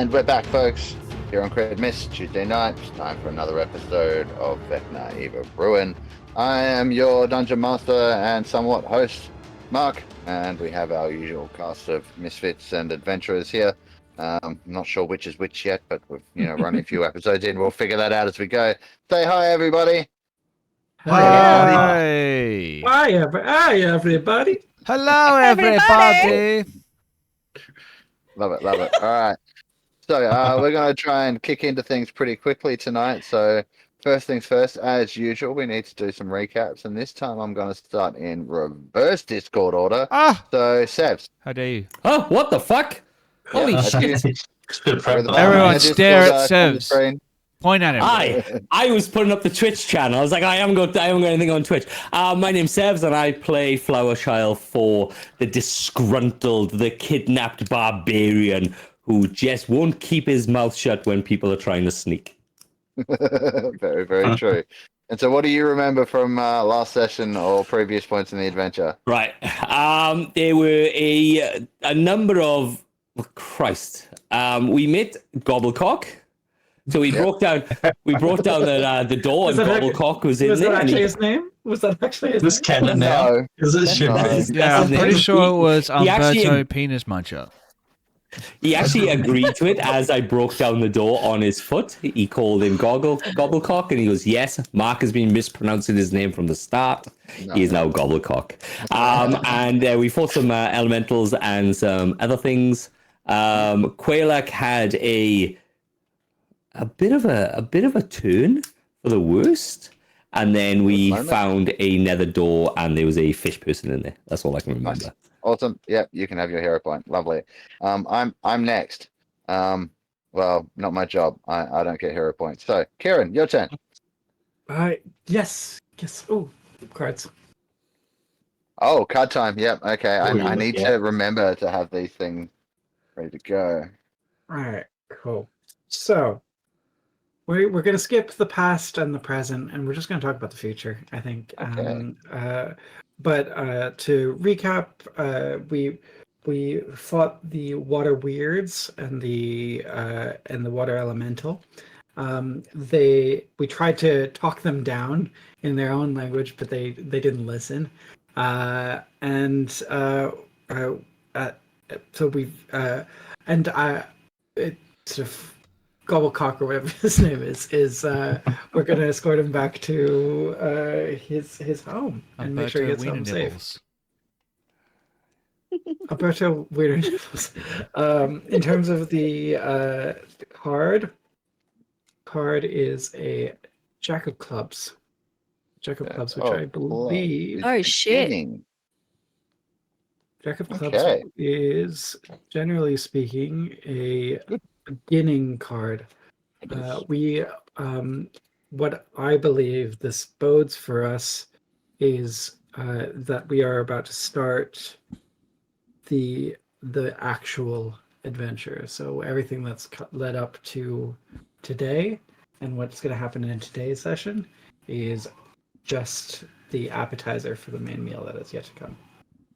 And we're back, folks, here on Credit Miss Tuesday night. It's time for another episode of Vecna, Eve of Ruin. I am your Dungeon Master and somewhat host, Mark, and we have our usual cast of misfits and adventurers here. I'm not sure which is which yet, but we're running a few episodes in. We'll figure that out as we go. Say hi, everybody. Hi. Hi, everybody. Hello, everybody. Love it, love it. All right. So we're going to try and kick into things pretty quickly tonight. So first things first, as usual, we need to do some recaps. And this time I'm going to start in reverse Discord order. So, Sevs. How dare you? Oh, what the fuck? Holy shit. Everyone stare at Sevs. Point at him. I was putting up the Twitch channel. I was like, I haven't got anything on Twitch. My name's Sevs, and I play Flower Child for the disgruntled, the kidnapped barbarian who just won't keep his mouth shut when people are trying to sneak. Very, very true. And so what do you remember from last session or previous points in the adventure? Right. There were a number of... Oh, Christ. We met Gobblecock. So we broke down the door, and Gobblecock was in there. Was that actually his name? Was that actually his name? This canon now? Is it Yeah, I'm pretty sure it was Umberto Penis Muncher. He actually agreed to it as I broke down the door on his foot. He called him Gobblecock, and he goes, yes, Mark has been mispronouncing his name from the start. He is now Gobblecock. And we fought some elementals and some other things. Quaylak had a bit of a turn for the worst, and then we found a nether door, and there was a fish person in there. That's all I can remember. Nice. Awesome. Yep, you can have your hero point. Lovely. I'm next. Well, not my job. I don't get hero points. So, Kiran, your turn. Yes. Oh, cards. Oh, card time. Yep. Okay. I need to remember to have these things ready to go. All right. Cool. So, we're going to skip the past and the present, and we're just going to talk about the future, I think. Okay. But to recap, we fought the water weirds and the water elemental. We tried to talk them down in their own language, but they didn't listen. So it sort of Gobblecock or whatever his name is we're going to escort him back to his home and make sure he gets home safe. Alberto Wiener Nipples. In terms of the card is a Jack of Clubs. Jack of Clubs, which I believe... Oh, shit. Jack of Clubs is, generally speaking, a beginning card. What I believe this bodes for us is that we are about to start the actual adventure. So everything that's led up to today and what's going to happen in today's session is just the appetizer for the main meal that is yet to come.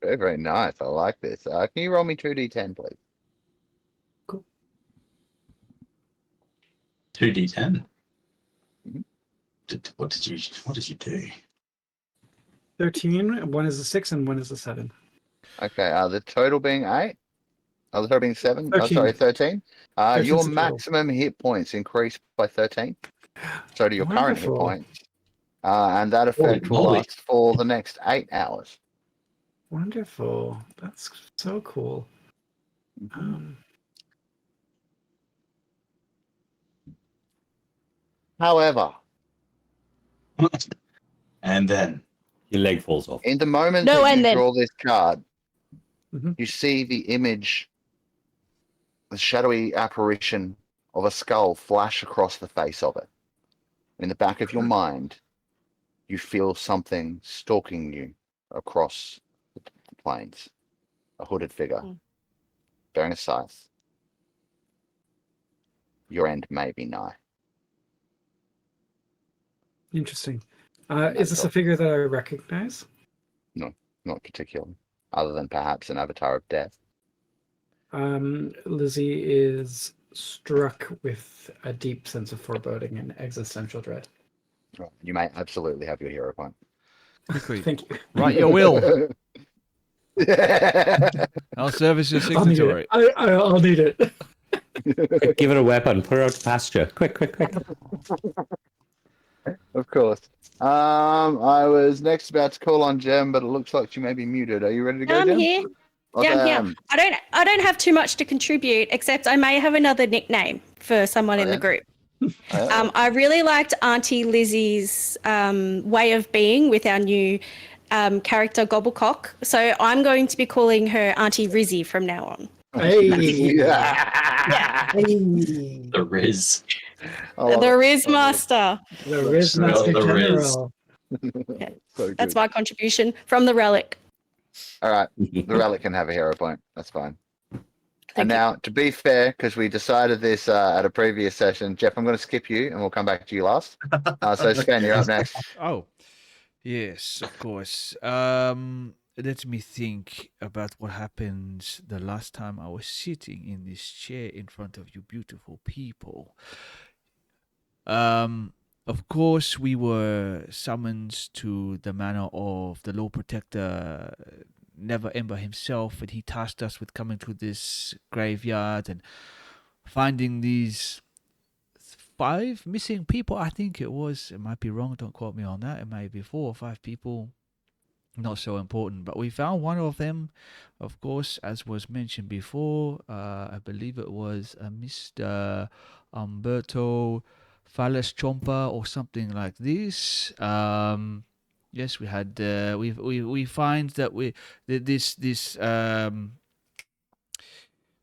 Very, very nice. I like this. Can you roll me 2d10, please? 2d10. What did you do? 13. One is a 6 and one is a 7. Okay. The total being 8. The total being 7. 13. Oh, sorry, 13. Your 13's maximum hit points increase by 13. So do your current hit points. And that effect will last for the next 8 hours. Wonderful. That's so cool. However, and then your leg falls off. In the moment that you draw this card, you see the image, the shadowy apparition of a skull flash across the face of it. In the back of your mind, you feel something stalking you across the plains. A hooded figure, bearing a scythe. Your end may be nigh. Interesting. Is this a figure that I recognize? No, not particularly. Other than perhaps an avatar of death. Lizzie is struck with a deep sense of foreboding and existential dread. Right. You may absolutely have your hero point. Quickly, Thank you. write your will. Yeah. I'll service your I'll need signatory. it. I'll need it. Quick, give it a weapon. Put her out to pasture. Quick. Of course. I was next about to call on Jem, but it looks like she may be muted. Are you ready to go, I'm Jem? here. Yeah, I'm here. I don't have too much to contribute, except I may have another nickname for someone in the group. I really liked Auntie Lizzie's way of being with our new character Gobblecock, so I'm going to be calling her Auntie Rizzy from now on. Hey. Yeah. Hey. The Riz. The Riz Master. The Riz Master The Riz. General. Okay. So That's good. my contribution from the relic. All right. The relic can have a hero point. That's fine. Thank you. Now, to be fair, because we decided this at a previous session, Geoff, I'm going to skip you and we'll come back to you last. So, Sven, you're up next. Oh, yes, of course. Let me think about what happened the last time I was sitting in this chair in front of you beautiful people. Of course, we were summoned to the manor of the Lord Protector Never Ember himself, and he tasked us with coming to this graveyard and finding these 5 missing people. I think it was. It might be wrong. Don't quote me on that. It might be 4 or 5 people. Not so important, but we found one of them, of course, as was mentioned before. I believe it was Mr. Umberto Phallus Chompa or something like this. Yes, we had. We find that this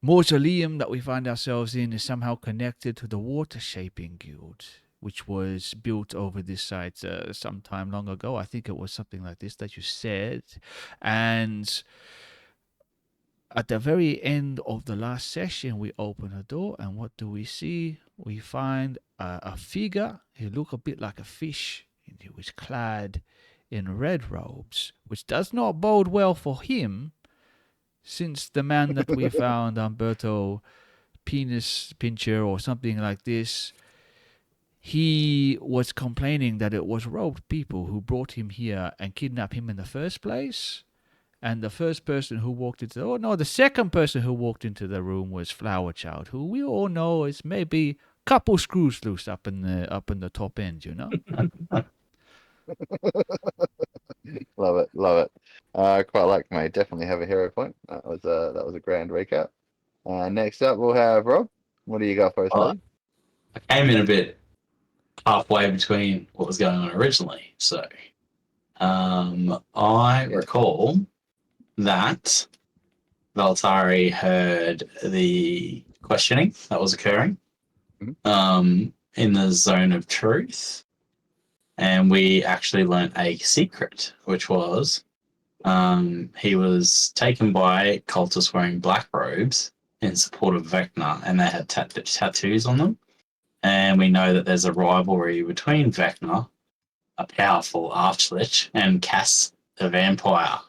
mausoleum that we find ourselves in is somehow connected to the Water Shaping Guild, which was built over this site some time long ago. I think it was something like this that you said. And at the very end of the last session, we open a door, and what do we see? We find a figure. He looked a bit like a fish, and he was clad in red robes, which does not bode well for him, since the man that we found, Umberto Penis Pincher or something like this, he was complaining that it was robed people who brought him here and kidnapped him in the first place. And the first person who walked into, the second person who walked into the room was Flower Child, who we all know is maybe a couple screws loose up in the top end, you know. Love it. Quite like me. Definitely have a hero point. That was a grand recap. Next up, we'll have Rob. What do you got for us, buddy? I came in a bit halfway between what was going on originally. So, I recall that Valtari heard the questioning that was occurring in the zone of truth, and we actually learnt a secret, which was he was taken by cultists wearing black robes in support of Vecna, and they had tattoos on them. And we know that there's a rivalry between Vecna, a powerful archlich, and Cass, the vampire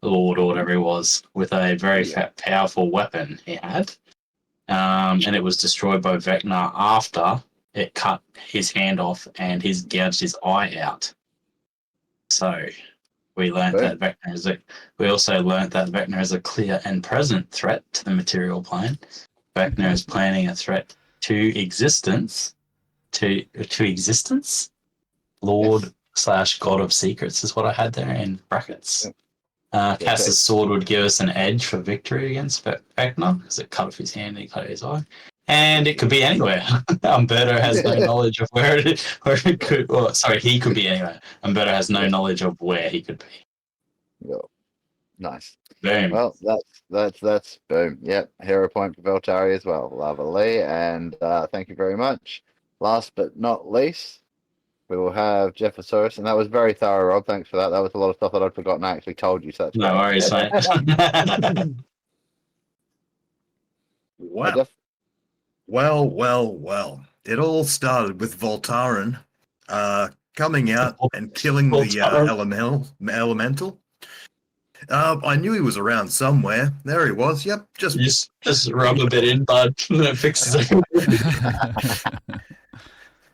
lord or whatever he was, with a very powerful weapon he had. And it was destroyed by Vecna after it cut his hand off and he's gouged his eye out. So we learned that Vecna we also learned that Vecna is a clear and present threat to the material plane. Vecna is planning a threat to existence, Lord / God of Secrets is what I had there in brackets. Cass's sword would give us an edge for victory against Vecna, because it cut off his hand and he cut his eye. And it could be anywhere. Umberto has no knowledge of where it could. Well, sorry, he could be anywhere. Umberto has no knowledge of where he could be. Yep. Nice. Boom. Well, that's boom. Yep, hero point for Valtari as well. Lovely, and thank you very much. Last but not least, we will have Jeffosaurus, and that was very thorough, Rob. Thanks for that. That was a lot of stuff that I'd forgotten. I actually told you, so that's no great. worries, mate. Well. It all started with Voltaren coming out and killing the elemental. I knew he was around somewhere. There he was. Yep, Just rub a bit in, bud. That fixes it.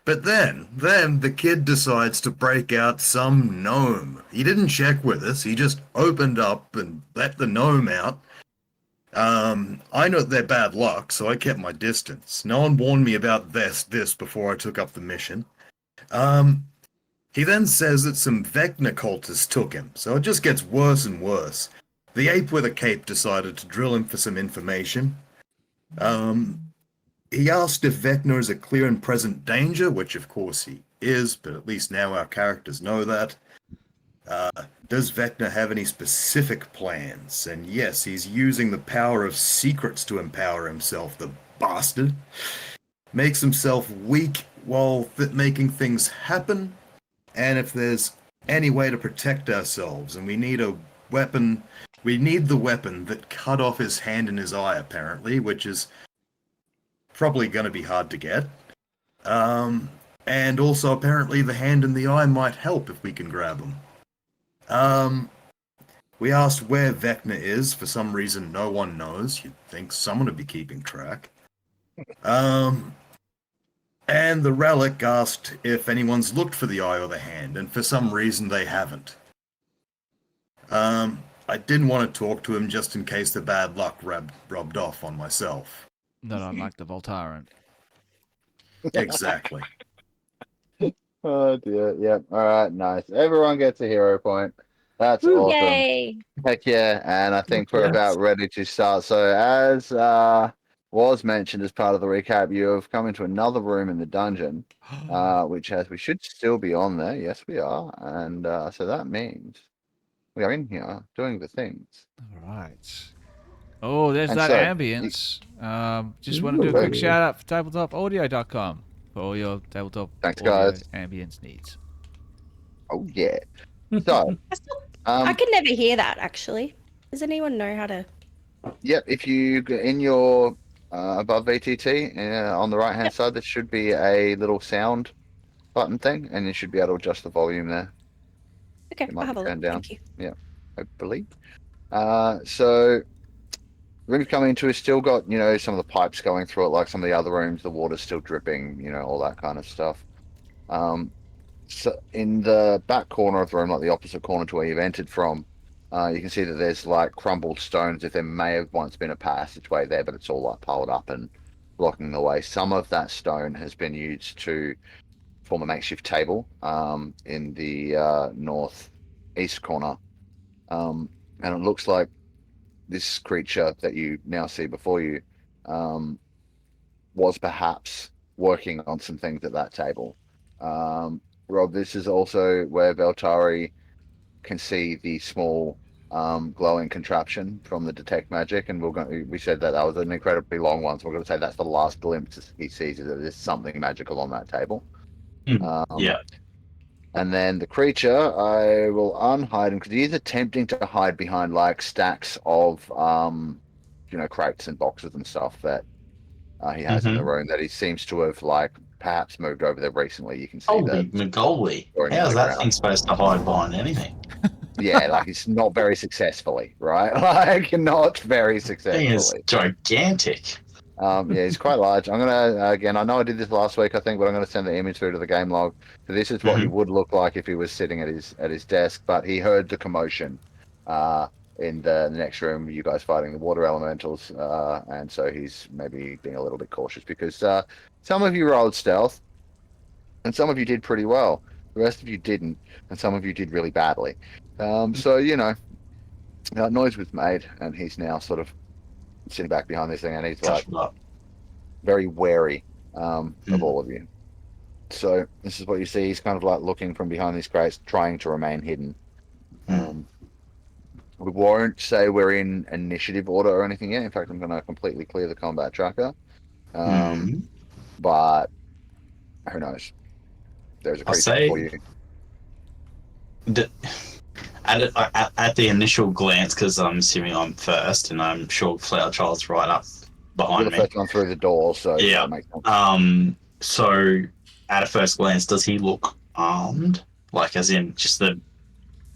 But then the kid decides to break out some gnome. He didn't check with us. He just opened up and let the gnome out. I know they're bad luck, so I kept my distance. No one warned me about this before I took up the mission. He then says that some Vecna cultists took him, so it just gets worse and worse. The ape with a cape decided to drill him for some information. He asked if Vecna is a clear and present danger, which of course he is, but at least now our characters know that. Does Vecna have any specific plans? And yes, he's using the power of secrets to empower himself, the bastard. Makes himself weak while making things happen. And if there's any way to protect ourselves, and we need a weapon, we need the weapon that cut off his hand and his eye, apparently, which is probably going to be hard to get. And also, apparently, the hand and the eye might help if we can grab them. We asked where Vecna is. For some reason, no one knows. You'd think someone would be keeping track. And the relic asked if anyone's looked for the eye or the hand, and for some reason they haven't. I didn't want to talk to him just in case the bad luck rubbed off on myself. Not unlike the Voltaren. Exactly. Oh dear. Yep. All right. Nice. Everyone gets a hero point. That's awesome. Yay! Heck yeah. And I think we're Yes. about ready to start. So as was mentioned as part of the recap, you have come into another room in the dungeon, which we should still be on there. Yes, we are. And so that means we are in here doing the things. All right. Oh, there's And that so, ambience. Just want to do a quick Ooh. shout out for tabletopaudio.com for all your tabletop Thanks, audio guys. ambience needs. Oh yeah. So I can never hear that actually. Does anyone know how to? yep, if you go in your above VTT on the right hand side, there should be a little sound button thing, and you should be able to adjust the volume there. Okay, It might I'll have be a look. turned down. Thank you. I believe. So the room you're coming into has still got, some of the pipes going through it, like some of the other rooms. The water's still dripping, all that kind of stuff. So in the back corner of the room, like the opposite corner to where you've entered from, you can see that there's like crumbled stones. If there may have once been a passageway there, but it's all like piled up and blocking the way. Some of that stone has been used to form a makeshift table in the northeast corner. And it looks like this creature that you now see before you was perhaps working on some things at that table. Rob, this is also where Veltari can see the small glowing contraption from the detect magic, and we said that was an incredibly long one, so we're going to say that's the last glimpse he sees, is that there's something magical on that table. Yeah. And then the creature, I will unhide him because he is attempting to hide behind like stacks of, crates and boxes and stuff that he has in the room that he seems to have like perhaps moved over there recently. You can see Holy that. McGolly. Or How's the that ground. thing supposed to hide behind anything? Yeah, like it's not very successfully, right? Like not very Thing is successfully. gigantic. Yeah, he's quite large. I'm gonna again. I know I did this last week, I think, but I'm gonna send the image through to the game log. So this is what he would look like if he was sitting at his desk. But he heard the commotion in the next room. You guys fighting the water elementals, and so he's maybe being a little bit cautious because some of you rolled stealth, and some of you did pretty well. The rest of you didn't, and some of you did really badly. So noise was made, and he's now sort of sitting back behind this thing, and he's like very wary of all of you. So this is what you see. He's kind of like looking from behind these crates, trying to remain hidden. We won't say we're in initiative order or anything yet. In fact, I'm going to completely clear the combat tracker. But who knows? There's a creature for you. At the initial glance, because I'm assuming I'm first, and I'm sure Flower Child's right up behind You're me. the first one through the door, so Yeah. that makes sense. So at a first glance, does he look armed? Like, as in just the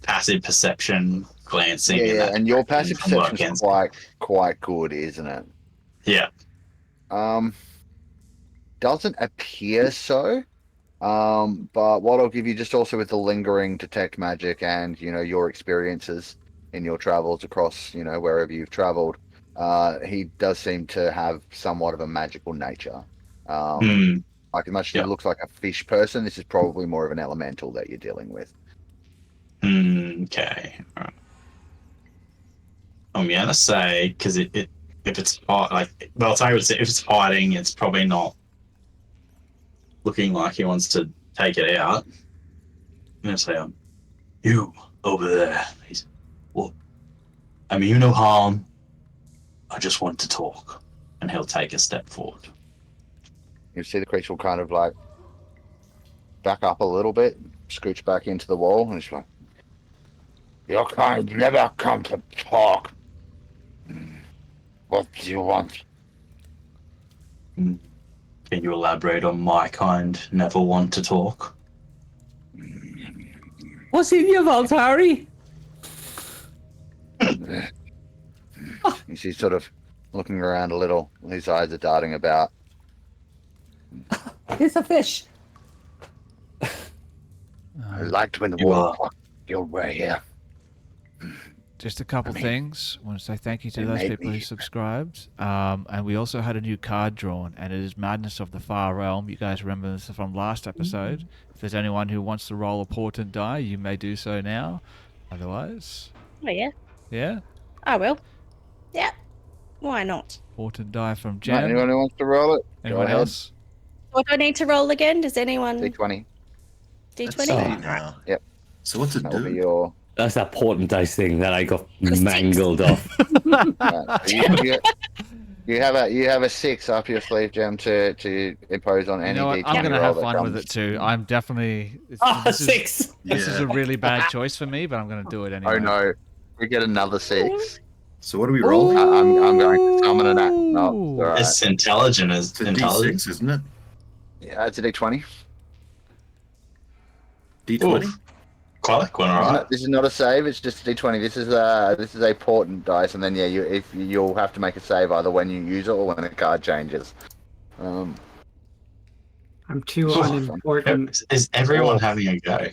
passive perception glancing. Yeah, in that and your direction passive from what I perception can is quite good, isn't it? see. Yeah. Doesn't appear so. But what I'll give you just also with the lingering detect magic and your experiences in your travels across wherever you've traveled, he does seem to have somewhat of a magical nature. Like as much as he looks like a fish person, this is probably more of an elemental that you're dealing with. Okay. All right. I'm gonna say because if it's I would say if it's hiding, it's probably not looking like he wants to take it out. I'm gonna say, you over there. He's, well, I mean, you no harm. I just want to talk, and he'll take a step forward. You see the creature will kind of like back up a little bit, scooch back into the wall, and it's like, your kind never come to talk. What do you want? Can you elaborate on my kind never want to talk? What's in your Valtari? He's sort of looking around a little. His eyes are darting about. It's a fish. I liked when the water clock your way here. Just a couple things. I want to say thank you to those people who subscribed. And we also had a new card drawn, and it is Madness of the Far Realm. You guys remember this from last episode. If there's anyone who wants to roll a portent die, you may do so now. Otherwise... Oh, yeah. Yeah? I will. Yeah. Why not? Portent die from Jem. Anyone who wants to roll it? Anyone else? What do I need to roll again? Does anyone... D20. Let's D20? see now. Yep. So what's it That'll be do? your... That's that portent dice thing that I got mangled off. You have a 6 up your sleeve, Jem, to impose on any You know what? D20 I'm going to roll have that fun with comes. it too. I'm definitely... Ah, 6! This is a really bad choice for me, but I'm going to do it anyway. Oh no, we get another 6. So what are we rolling? I'm going to summon an act. No, all right. It's intelligent as It's a intelligent. D6, isn't it? Yeah, it's a D20. D20? Oof. Quite like one, alright. This is not a save. It's just a D20. This is a portent dice, and then you'll have to make a save either when you use it or when a card changes. I'm too unimportant. Is everyone having a go?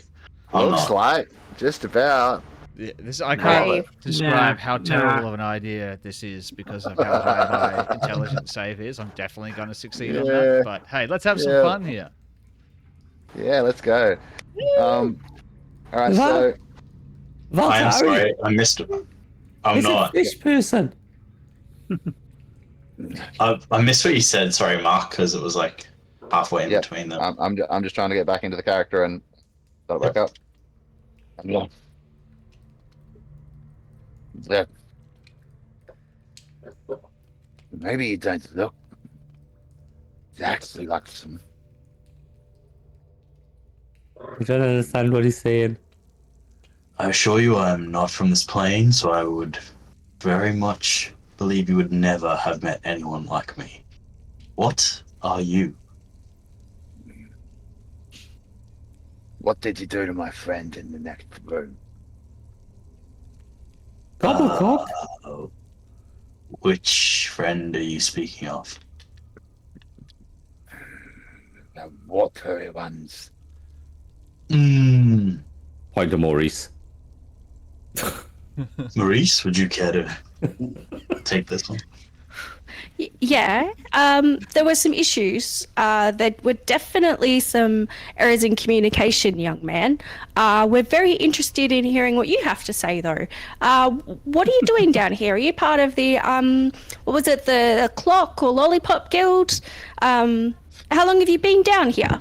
I'm Looks not. like just about. Yeah, I can't Right. describe how terrible Nah. of an idea this is because of how high my intelligence save is. I'm definitely going to succeed on Yeah. that. But hey, let's have some Yeah. fun here. Yeah, let's go. All right, so Valtari. I am sorry, I missed it. I'm It's not. a fish person. I missed what you said. Sorry, Mark, because it was like halfway in Yep. between them. I'm just trying to get back into the character and start back up. Yeah. Yeah. Maybe you don't look exactly like some. I don't understand what he's saying. I assure you I am not from this plane, so I would very much believe you would never have met anyone like me. What are you? What did you do to my friend in the next room? Gobblecock? Which friend are you speaking of? The watery ones. Point to Maurice. Maurice, would you care to take this one? Yeah, there were some issues. There were definitely some errors in communication, young man. We're very interested in hearing what you have to say, though. What are you doing down here? Are you part of the, what was it, the Clock or Lollipop Guild? How long have you been down here?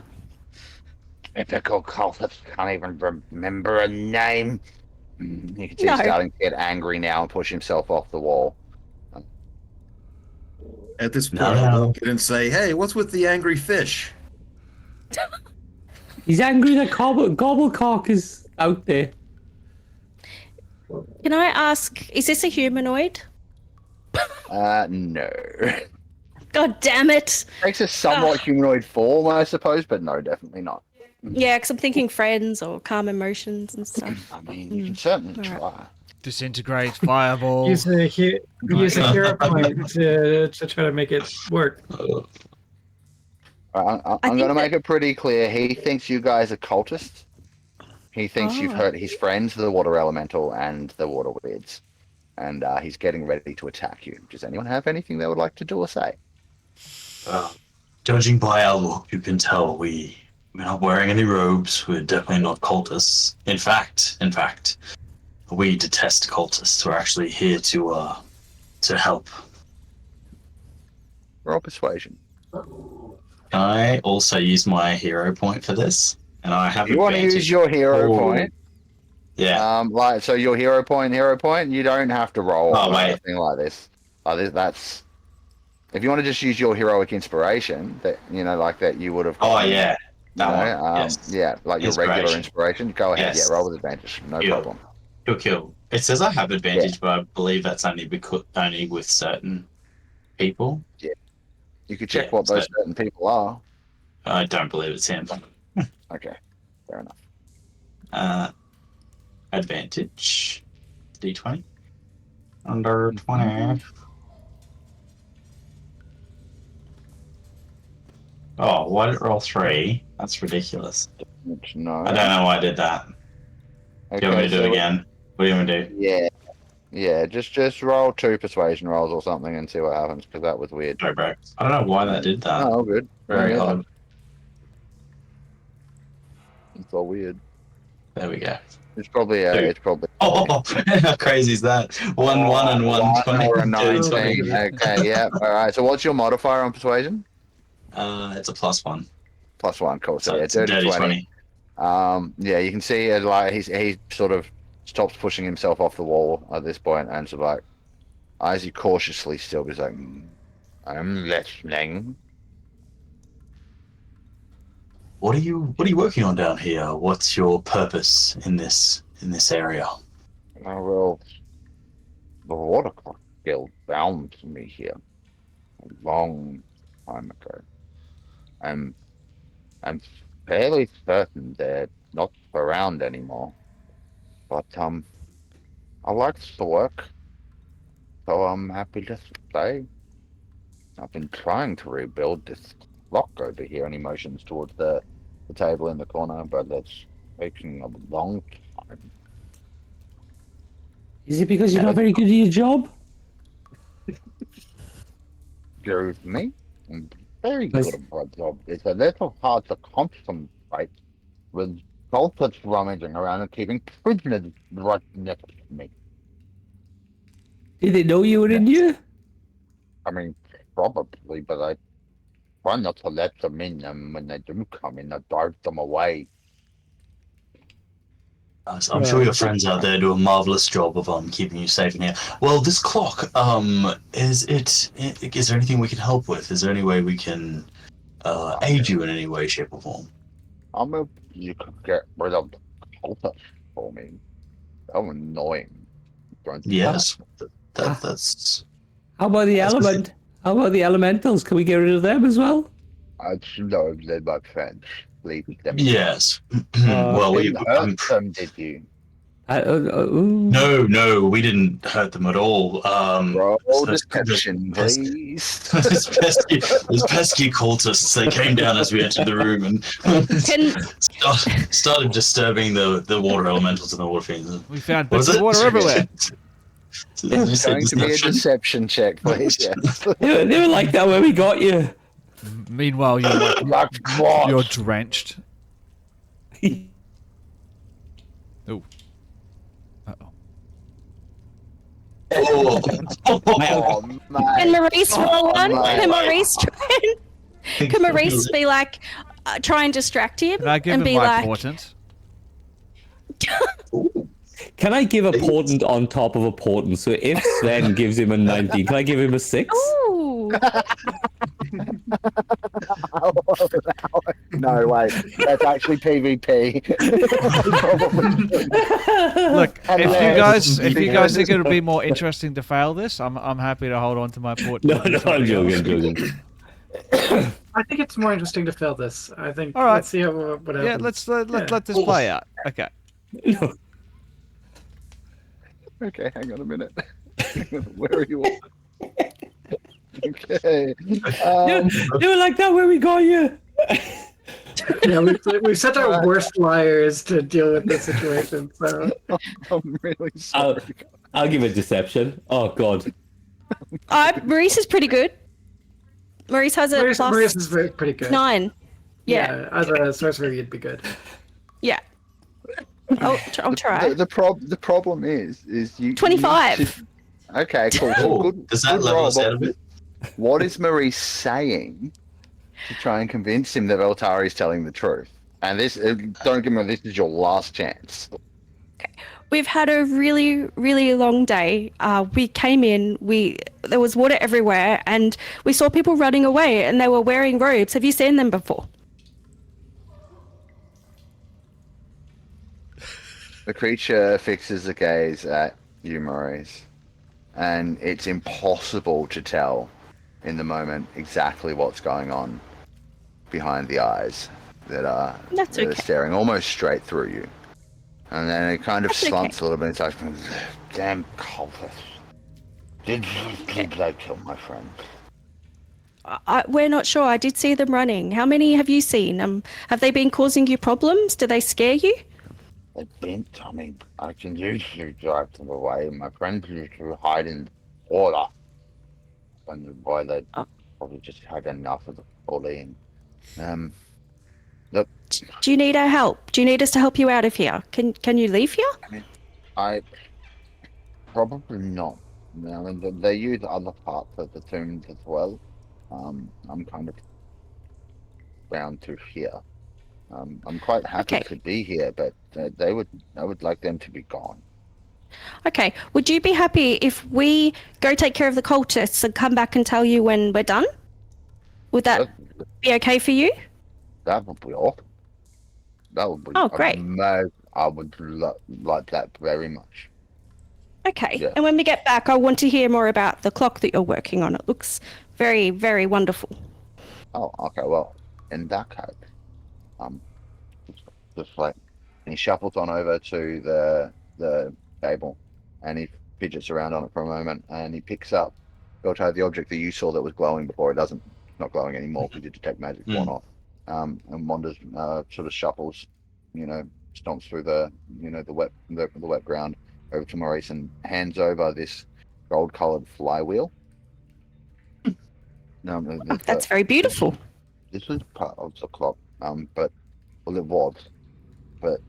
Typical cultist can't even remember a name. You can see No. he's starting to get angry now and push himself off the wall. At this point, No. I'll walk in and say, hey, what's with the angry fish? He's angry that Gobblecock is out there. Can I ask, is this a humanoid? No. God damn it. Takes a somewhat humanoid form, I suppose, but no, definitely not. Yeah, because I'm thinking friends or calm emotions and stuff. I mean, you can certainly Alright. try. Disintegrate, fireball. use a hero point to try to make it work. I'm going to make it pretty clear. He thinks you guys are cultists. He thinks you've hurt his friends, the water elemental and the water weirds. And he's getting ready to attack you. Does anyone have anything they would like to do or say? Judging by our look, you can tell we're not wearing any robes. We're definitely not cultists. In fact, we detest cultists. We're actually here to help. Roll persuasion. Can I also use my hero point for this? And I have. You want to use your hero point? Yeah. So your hero point. You don't have to roll anything like this. That's if you want to just use your heroic inspiration. That like that you would have. Oh yeah. Yes. Yeah, like your regular inspiration. Go ahead. Yes. Yeah, roll with advantage. No problem. Kill. It says I have advantage, but I believe that's only with certain people. Yeah. You could check what those certain people are. I don't believe it's him. Okay, fair enough. Advantage. D20. Under 20. Oh, why did it roll 3? That's ridiculous. No. I don't know why I did that. Okay, do you want me to do it again? What do you want me to do? Yeah. Just roll 2 persuasion rolls or something and see what happens, because that was weird. Sorry, bro. I don't know why that did that. Oh, good. Very odd. It's all weird. There we go. It's probably. Oh, how crazy is that? 1, and 1, 20. Or a 19. Okay, yeah. All right. So what's your modifier on persuasion? It's a +1. +1, cool. So it's a dirty 20. Yeah, you can see it, like he sort of stops pushing himself off the wall at this point, and sort of like eyes you cautiously still. He's like, "I'm listening." What are you working on down here? What's your purpose in this area? Well, the water guild bound me here a long time ago. I'm fairly certain they're not around anymore. But I like the work, so I'm happy to stay. I've been trying to rebuild this rock over here, and he motions towards the table in the corner, but that's taking a long time. Is it because you're not very good at your job? Excuse me? I'm very good at my job. It's a little hard to concentrate with cultists rummaging around and keeping prisoners right next to me. Did they know you were in here? I mean, probably, but I try not to let them in, and when they do come in, I drive them away. I'm sure your friends out there do a marvelous job of keeping you safe in here. Well, this clock, is there anything we can help with? Is there any way we can aid you in any way, shape, or form? You could get rid of the cultists for me. So annoying. Yes, that's. How about the element? How about the elementals? Can we get rid of them as well? I know they're my friends. Leave them. Yes. Well, we hurt them, did you? No, we didn't hurt them at all. Roll deception, please. Those pesky cultists, they came down as we entered the room and started disturbing the water elementals and the water fiends. We found bits of water everywhere. It's going to be a deception check, please. Yes. They were like that when we got you. Meanwhile, you're drenched. Oh. Can Maurice roll one? Can Maurice be like, try and distract him? Can I give and him be my like, portent? Can I give a portent on top of a portent? So if Sven gives him a 19, can I give him a 6? Ooh. No, wait. That's actually PvP. Look, if you guys think it'll be more interesting to fail this, I'm happy to hold on to my portent. No, I'm joking. I think it's more interesting to fail this. I think. All right. Let's see what happens. Yeah, let this play out. Okay. Okay, hang on a minute. Where are you all? Okay. They were like that when we got you. Yeah, we've set our worst liars to deal with this situation. So I'm really sorry. I'll give it deception. Oh God. Maurice is pretty good. Maurice has a plus Maurice is pretty good. 9. Yeah. As a sorcerer, you'd be good. Yeah. I'll try. The problem is you 25. Okay, cool. So Does that level us out of it? What is Maurice saying to try and convince him that Veltari is telling the truth? And this, don't get me wrong, this is your last chance. Okay. We've had a really, really long day. We came in, there was water everywhere, and we saw people running away, and they were wearing robes. Have you seen them before? The creature fixes the gaze at you, Maurice, and it's impossible to tell in the moment exactly what's going on behind the eyes that are staring almost straight through you. And then it kind of slumps a little bit. It's like, damn cultists. Did they kill my friend? We're not sure. I did see them running. How many have you seen? Have they been causing you problems? Do they scare you? They've been, I mean, I can usually drive them away. My friends usually hide in water. And the boy, they probably just had enough of the bullying. Look. Do you need our help? Do you need us to help you out of here? Can you leave here? I mean, I probably not. I mean, they use other parts of the tombs as well. I'm kind of bound to here. I'm quite happy to be here, but I would like them to be gone. Okay. Would you be happy if we go take care of the cultists and come back and tell you when we're done? Would that be okay for you? That would be awesome. That would be great. I would like that very much. Okay. Yeah. And when we get back, I want to hear more about the clock that you're working on. It looks very, very wonderful. Oh, okay. Well, in that case, just like, and he shuffles on over to the table, and he fidgets around on it for a moment, and he picks up the object that you saw that was glowing before. It's not glowing anymore because you detect magic one off. And wanders, sort of shuffles, stomps through the wet ground over to Maurice and hands over this gold-colored flywheel. That's very beautiful. This is part of the clock, but it was, but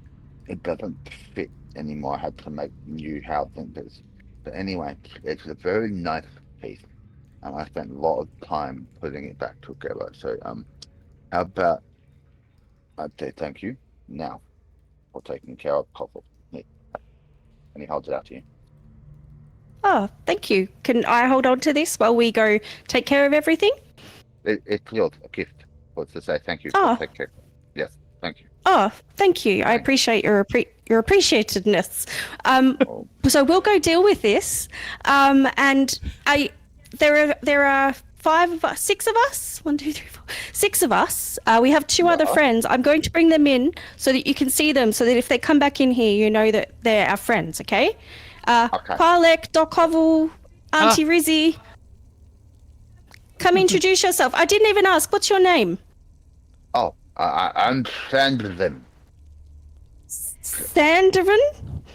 it doesn't fit anymore. I had to make new housings. But anyway, it's a very nice piece, and I spent a lot of time putting it back together. So, how about I'd say thank you now for taking care of Coffle. And he holds it out to you. Oh, thank you. Can I hold on to this while we go take care of everything? It's yours, a gift. What's to say thank you Oh. for taking care. Yes, thank you. Oh, thank you. I appreciate your appreciatedness. So we'll go deal with this. And there are 6 of us. 1, 2, 3, 4. 6 of us. We have 2 other friends. I'm going to bring them in so that you can see them. So that if they come back in here, you know that they're our friends. Okay. Karlek, Doc Hovel, Auntie Rizzy. Come introduce yourself. I didn't even ask. What's your name? Oh, I'm Shandazim. Sandarin?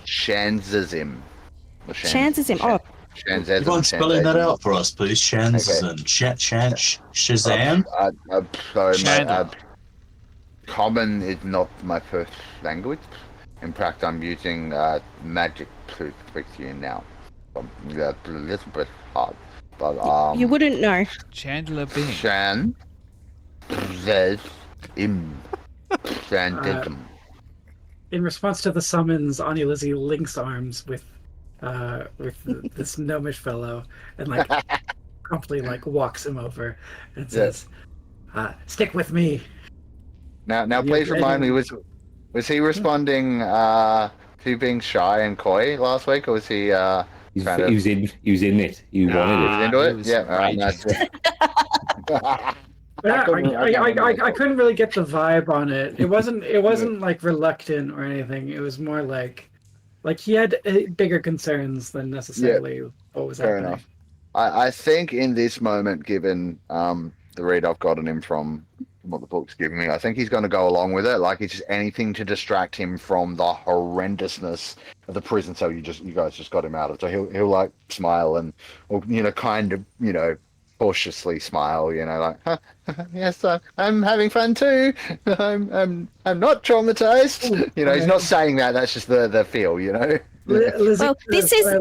Shanzazim. Shanzazim. Oh. Shanzazim. You mind spelling that out for us, please? Shanzazim. Shazam? Sorry, mate. Common is not my first language. In fact, I'm using magic to speak to you now. That's a little bit hard. But You wouldn't know. Chandler Bing. Shan says im Shandism. In response to the summons, Ani Lizzie links arms with this gnomish fellow and promptly walks him over and says, "Stick with me." Now, please remind me, was he responding to being shy and coy last week, or was he? He was in it. You wanted He was into it. Yeah, Right. I couldn't really get the vibe on it. It wasn't reluctant or anything. It was more like Like he had bigger concerns than necessarily what was Fair happening. enough. I think in this moment, given the read I've gotten him from what the book's giving me, I think he's going to go along with it. Like it's just anything to distract him from the horrendousness of the prison cell you guys just got him out of. So he'll like smile and, or kind of cautiously smile. Like yes, I'm having fun too. I'm not traumatized. He's not saying that. That's just the feel. Lizzie, Well, this is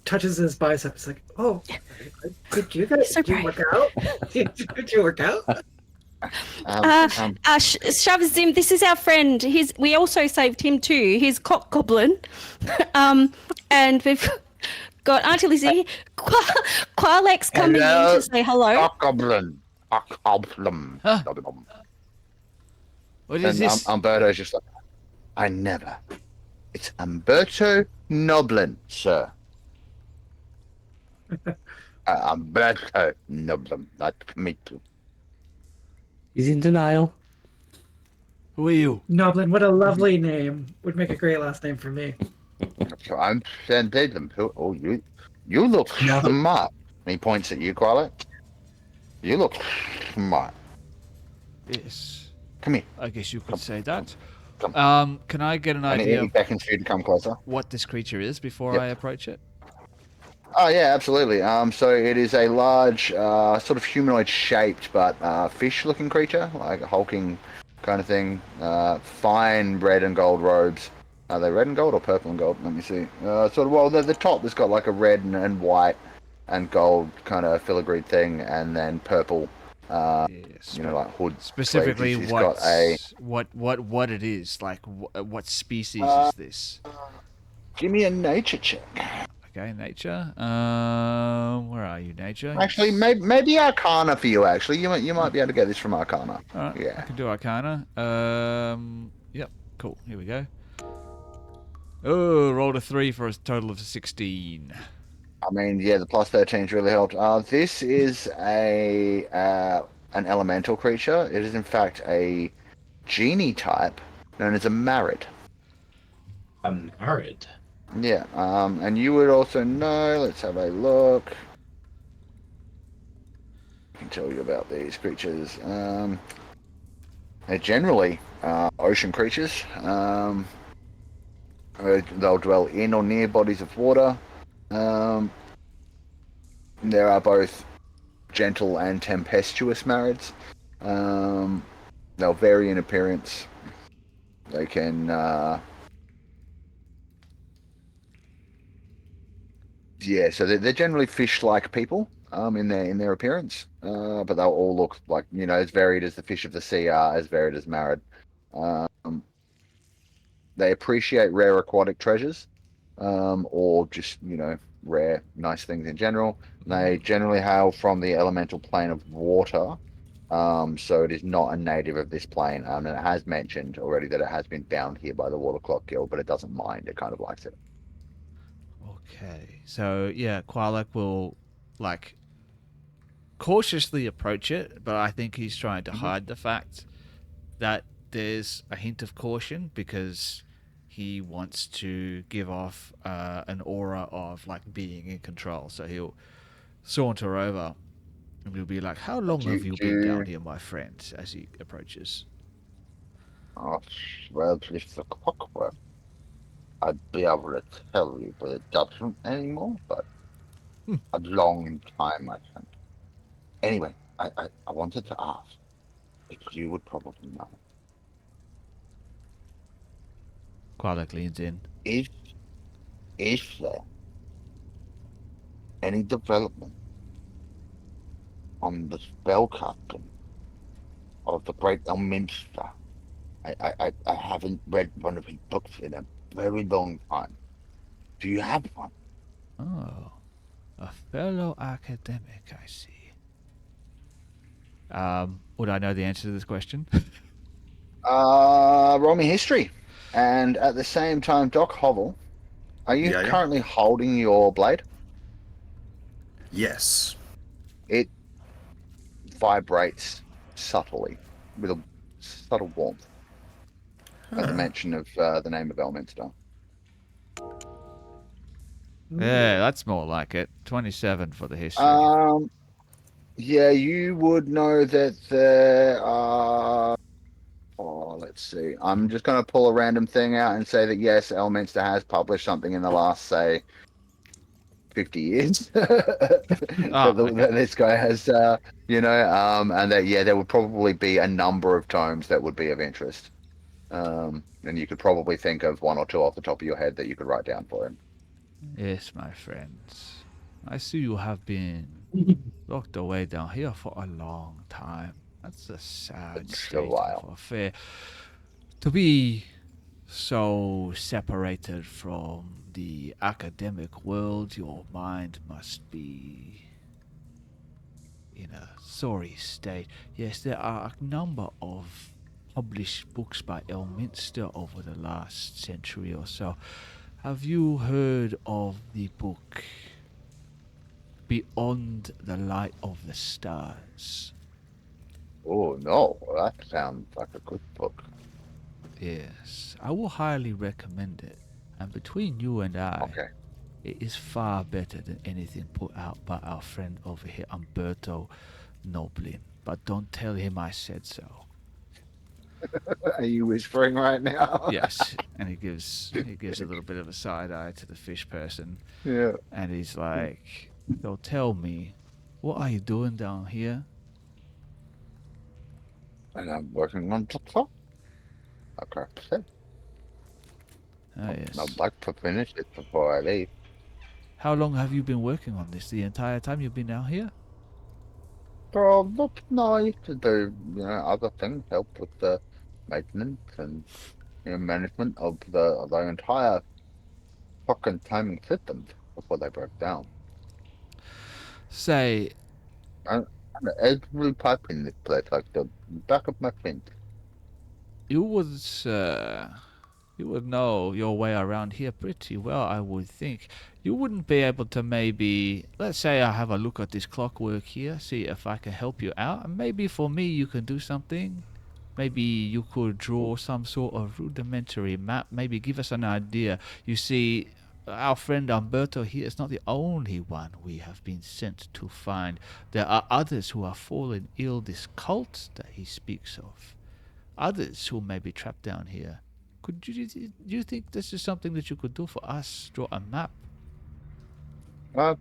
touches his biceps like, oh, did you guys So did you work out? Did you work out? Shavzim, this is our friend. We also saved him too. He's cock goblin. And we've got Auntie Lizzie, Qualex coming in to say hello. Cock goblin. Huh? What is this? Umberto's just like, I never. It's Umberto Noblin, sir. Umberto Noblin, not me too. He's in denial. Who are you? Noblin, what a lovely name. Would make a great last name for me. So I'm Sven. Oh, you look smart. And he points at you, Qualet. You look smart. Yes. Come here. I guess you could say that. Come. Can I get an And idea he of beckons for you to come closer. what this creature is before I approach it? Oh yeah, absolutely. So it is a large, sort of humanoid-shaped but fish-looking creature, like a hulking kind of thing. Fine red and gold robes. Are they red and gold or purple and gold? Let me see. The top has got like a red and white and gold kind of filigreed thing, and then purple. Yes. Like hood. Specifically, He's got what it is, like what species is this? Give me a nature check. Okay, nature. Where are you, nature? Actually, maybe Arcana for you. Actually, you might be able to get this from Arcana. All right, yeah. I can do Arcana. Yep, cool. Here we go. Oh, rolled a 3 for a total of 16. I mean, yeah, the plus 13's really helped. This is an elemental creature. It is in fact a genie type known as a Marid. A Marid? Yeah, and you would also know, let's have a look. I can tell you about these creatures. They're generally ocean creatures. They'll dwell in or near bodies of water. There are both gentle and tempestuous Marids. They'll vary in appearance. They can so they're generally fish-like people in their appearance, but they'll all look like as varied as the fish of the sea are, as varied as Marid. They appreciate rare aquatic treasures, or just rare nice things in general. They generally hail from the elemental plane of water, so it is not a native of this plane. And it has mentioned already that it has been bound here by the Waterclock Guild, but it doesn't mind. It kind of likes it. Okay, so yeah, Qualak will cautiously approach it, but I think he's trying to hide the fact that there's a hint of caution because he wants to give off an aura of being in control. So he'll saunter over and he'll be like, "How long have you been down here, my friend?" as he approaches. Oh, well, if the clock were, I'd be able to tell you, but it doesn't anymore. But a long time, I think. Anyway, I wanted to ask, because you would probably know. Qualak leans in. Is there any development on the spellcasting of the Great Elminster? I haven't read one of his books in a very long time. Do you have one? Oh, a fellow academic, I see. Would I know the answer to this question? Roll me history. And at the same time, Doc Hovel, are you currently holding your blade? Yes. It vibrates subtly, with a subtle warmth at the mention of the name of Elminster. Yeah, that's more like it. 27 for the history. Yeah, you would know that there are. Oh, let's see. I'm just going to pull a random thing out and say that yes, Elminster has published something in the last, say, 50 years that this guy has, and that there would probably be a number of tomes that would be of interest. And you could probably think of one or two off the top of your head that you could write down for him. Yes, my friends. I see you have been locked away down here for a long time. That's a sad state of affair. To be so separated from the academic world, your mind must be in a sorry state. Yes, there are a number of published books by Elminster over the last century or so. Have you heard of the book Beyond the Light of the Stars? Oh, no. That sounds like a good book. Yes, I will highly recommend it. And between you and I, it is far better than anything put out by our friend over here, Umberto Noblin. But don't tell him I said so. Are you whispering right now? Yes, and he gives a little bit of a side eye to the fish person. Yeah. And he's like, so tell me, what are you doing down here? And I'm working on the clock. Okay. Yes. I'd like to finish it before I leave. How long have you been working on this? The entire time you've been down here? Well, no, I used to do, other things, help with the maintenance and management of the entire fucking timing systems before they broke down. Say, and every pipe in this place, like the back of my fin. You would know your way around here pretty well, I would think. You wouldn't be able to maybe, let's say I have a look at this clockwork here, see if I can help you out, and maybe for me you can do something. Maybe you could draw some sort of rudimentary map, maybe give us an idea. You see, our friend Umberto here is not the only one we have been sent to find. There are others who are fallen ill, this cult that he speaks of. Others who may be trapped down here. Do you think this is something that you could do for us? Draw a map?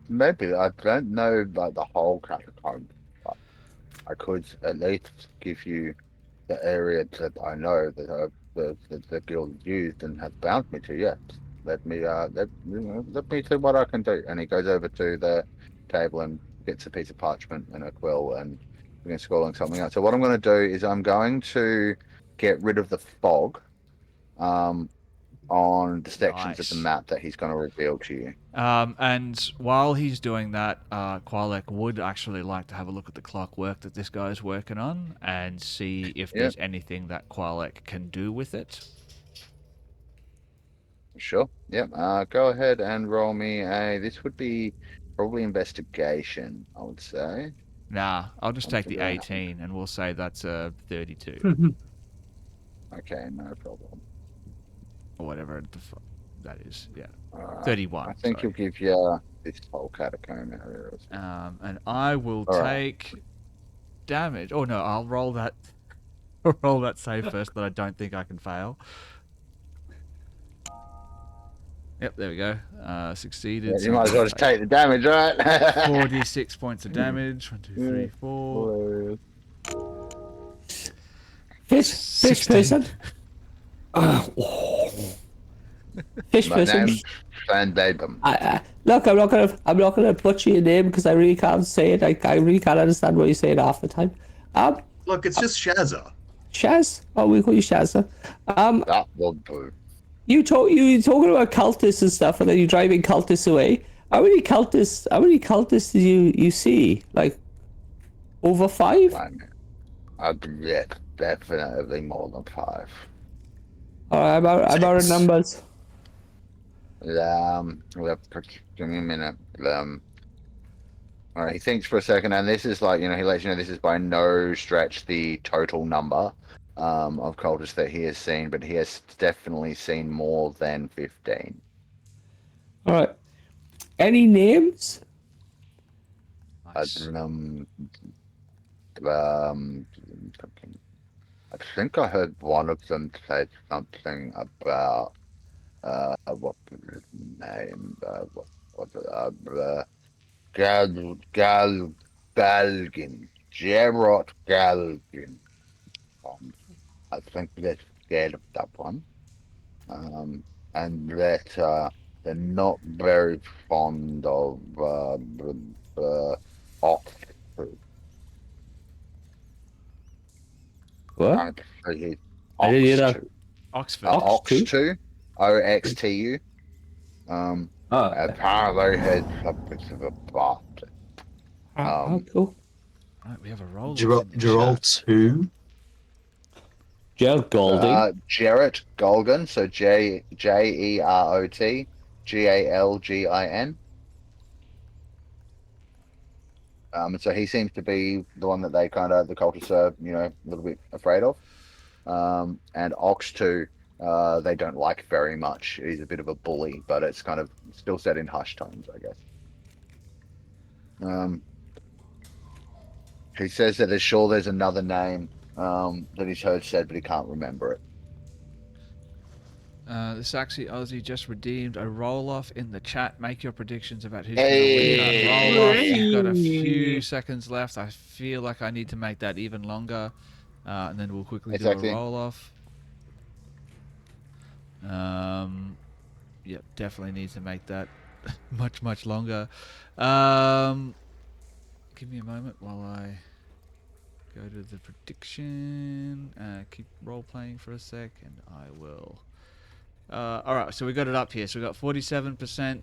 Maybe. I don't know like the whole catacomb, but I could at least give you the area that I know that the guild used and has bound me to. Yes, let me see what I can do. And he goes over to the table and gets a piece of parchment and a quill and begins scrawling something out. So what I'm going to do is I'm going to get rid of the fog on the sections of the map that he's going to reveal to you. And while he's doing that, Qualek would actually like to have a look at the clockwork that this guy's working on and see if there's anything that Qualek can do with it. Sure. Yep. Go ahead and roll me this would be probably investigation, I would say. Nah, I'll just take the 18 and we'll say that's a 32. Okay, no problem. Or whatever that is, yeah. 31. I think he'll give you this whole catacomb area. And I will take damage. Oh no, I'll roll that. Roll that save first, but I don't think I can fail. Yep, there we go. Succeeded. Yeah, you might as well just take the damage, right? 46 points of damage. 1, 2, 3, 4. Fish person. Fish person. Sven Babum. Look, I'm not gonna butcher your name because I really can't say it. I really can't understand what you're saying half the time. Look, it's just Shazza. Shaz? Oh, we call you Shazza. That will do. You talking about cultists and stuff, and then you're driving cultists away. How many cultists did you see? Like over 5? Yeah, definitely more than 5. I'm out of numbers. Give me a minute. All right, he thinks for a second, and this is like, he lets you know this is by no stretch the total number of cultists that he has seen, but he has definitely seen more than 15. All right. Any names? Nice. I think I heard one of them say something about what was his name? Galgin, Gerard Galgin. I think they're scared of that one, and that they're not very fond of ox food. What? I didn't hear that. Oxford. Ox2, OXTU. Apparently he's a bit of a bastard. Cool. Right, we have a roll. Geralt who? Gerald Golding. Jarrett Golgan, so Jerot Galgin. So he seems to be the one that the cultists are, a little bit afraid of. And Ox2, they don't like very much. He's a bit of a bully, but it's kind of still said in hushed tones, I guess. He says that there's another name that he's heard said, but he can't remember it. The Saxy Aussie just redeemed a roll-off in the chat. Make your predictions about who's going to win that roll-off. You've got a few seconds left. I feel like I need to make that even longer. And then we'll quickly do a roll-off. Yep, definitely need to make that much, much longer. Give me a moment while I go to the prediction. Keep role-playing for a sec, and I will... Alright, so we got it up here. So we got 47%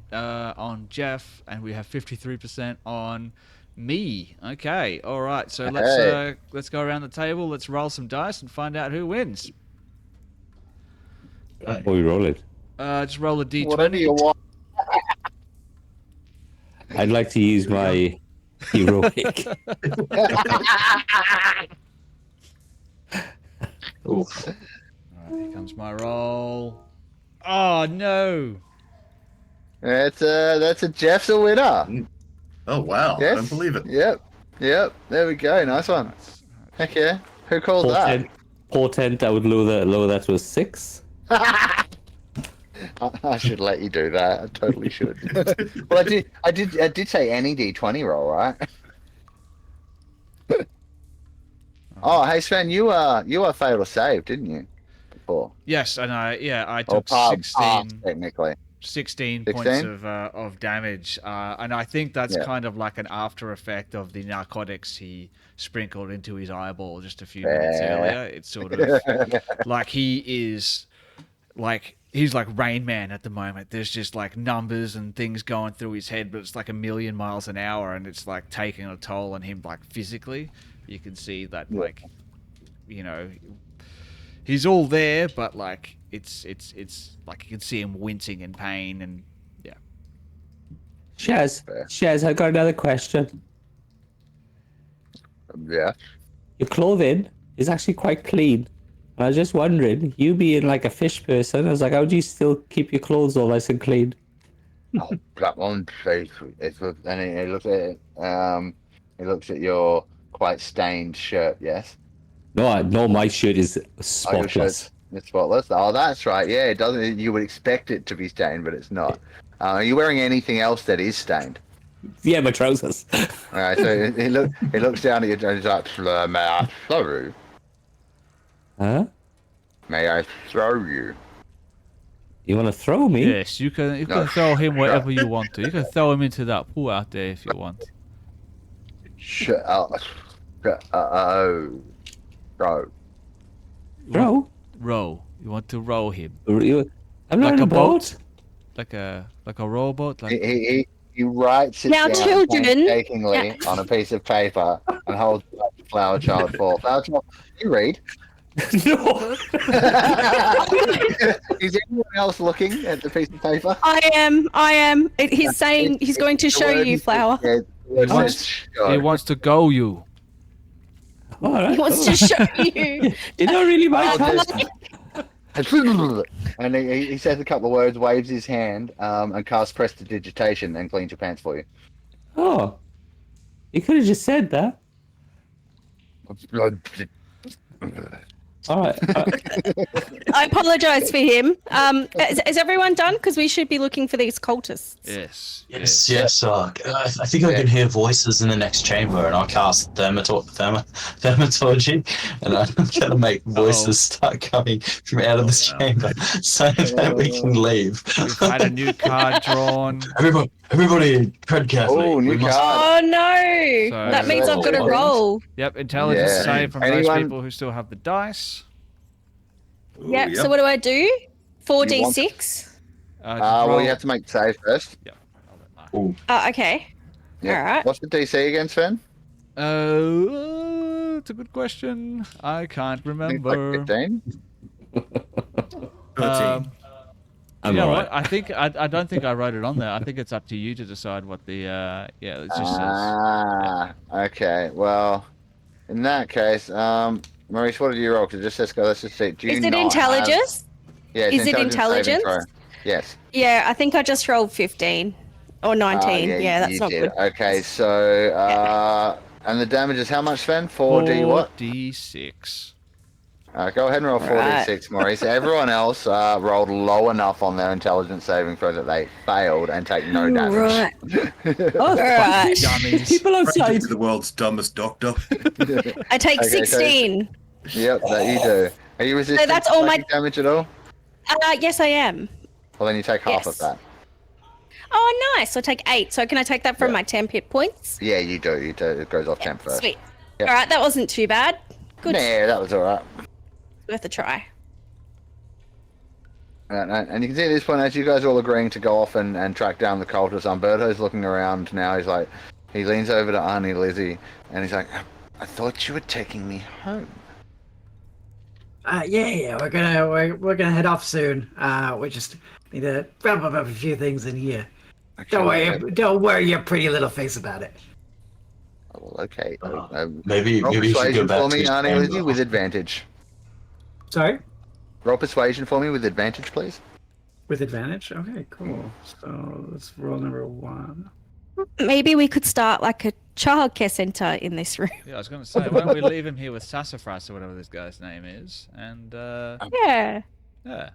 on Geoff, and we have 53% on me. Okay, alright, so let's go around the table, let's roll some dice and find out who wins. What are we rolling? Just roll a d20. Whatever you want. I'd like to use my heroic. Alright, here comes my roll. Oh no! That's a Jeff's a winner. Oh wow! Yes. I don't believe it. Yep. There we go. Nice one. Heck yeah. Who called that? Portent. I would lower that to a 6. I should let you do that. I totally should. Well, I did say any D20 roll, right? Oh, hey Sven, you failed a save, didn't you? Before. Yes, and I took technically 16 points of damage, and I think that's kind of like an after effect of the narcotics he sprinkled into his eyeball just a few minutes earlier. It's sort of like he's like Rain Man at the moment. There's just like numbers and things going through his head, but it's like 1,000,000 miles an hour, and it's like taking a toll on him, like physically. You can see that, like, he's all there, but like it's like you can see him wincing in pain, and yeah. Shaz, I got another question. Yeah. Your clothing is actually quite clean. And I was just wondering, you being like a fish person, I was like, how do you still keep your clothes all nice and clean? Oh, that one face. And he looks at it. He looks at your quite stained shirt. Yes. No, my shirt is spotless. It's spotless. Oh, that's right. Yeah, it doesn't. You would expect it to be stained, but it's not. Are you wearing anything else that is stained? Yeah, my trousers. All right. So he looks down at you and he's like, "May I throw you? Huh? May I throw you?" You want to throw me? Yes, you can throw him wherever you want to. You can throw him into that pool out there if you want. Row. Row? Row. You want to row him? I'm not like a boat. Like a rowboat. Like... He writes it now, down children, painstakingly on a piece of paper and holds it up to Flower Child for. Flower Child, you read? No. Is anyone else looking at the piece of paper? I am. He's saying he's going to show you, Flower. He wants to go you. All right. He wants to show you. You don't really mind. And he says a couple of words, waves his hand, and casts prestidigitation and cleans your pants for you. Oh, you could have just said that. All right. I apologize for him. Is everyone done? Because we should be looking for these cultists. Yes. I think I can hear voices in the next chamber, and I'll cast thaumaturgy, and I'm going to make voices start coming from out of this chamber so that we can leave. We've had a new card drawn. Everybody, tread carefully. Oh, new card. Oh no! So- That means I've got to roll. Yep, intelligence Yeah. save from those people who still have the dice. Ooh, Yep. So what do I do? 4d6. Well, you have to make the save first. Yeah. Okay. Yeah. All right. What's the DC again, Sven? It's a good question. I can't I think it's remember. like 15. 13. I'm You know all what? right. I don't think I wrote it on there. I think it's up to you to decide what the it just says. Okay. Well, in that case, Maurice, what did you roll? Because it just says, let's just see. Do you Is it not intelligence? Yeah. It's Is it saving intelligence? throw. Yes. Yeah, I think I just rolled 15 or 19. Yeah, that's you not did. good. Okay, so and the damage is how much, Sven? 4d what? 4d6. Go ahead and roll 4d6, Maurice. Everyone else rolled low enough on their intelligence saving throw that they failed and take no damage. Right. Oh, Right. Dummies. people Apprentice outside. to the world's dumbest doctor. I take Okay, so- 16. Yep, that you do. Are you resistant that's to all my- psychic damage at all? Yes, I am. Well, then you take half Yes. of that. Oh, nice. So I take 8. So can I take that from my 10 hit points? Yeah, you do. You do. It goes off 10 first. Sweet. Yep. All right, that wasn't too bad. Good. Yeah, that was all right. Worth a try. And you can see at this point, as you guys are all agreeing to go off and track down the cultists, Umberto's looking around now. He's like, he leans over to Arnie Lizzie, and he's like, I thought you were taking me home. Yeah, we're gonna head off soon. We just need to wrap up a few things in here. Don't worry your pretty little face about it. Oh, well, okay. Maybe Roll you should go persuasion back for to me, his Arnie chamber. Lizzie, with advantage. Sorry? Roll persuasion for me with advantage, please. With advantage? Okay, cool. So let's roll number 1. Maybe we could start like a childcare center in this room. Yeah, I was going to say, why don't we leave him here with Sassafras or whatever this guy's name is, and Yeah. yeah.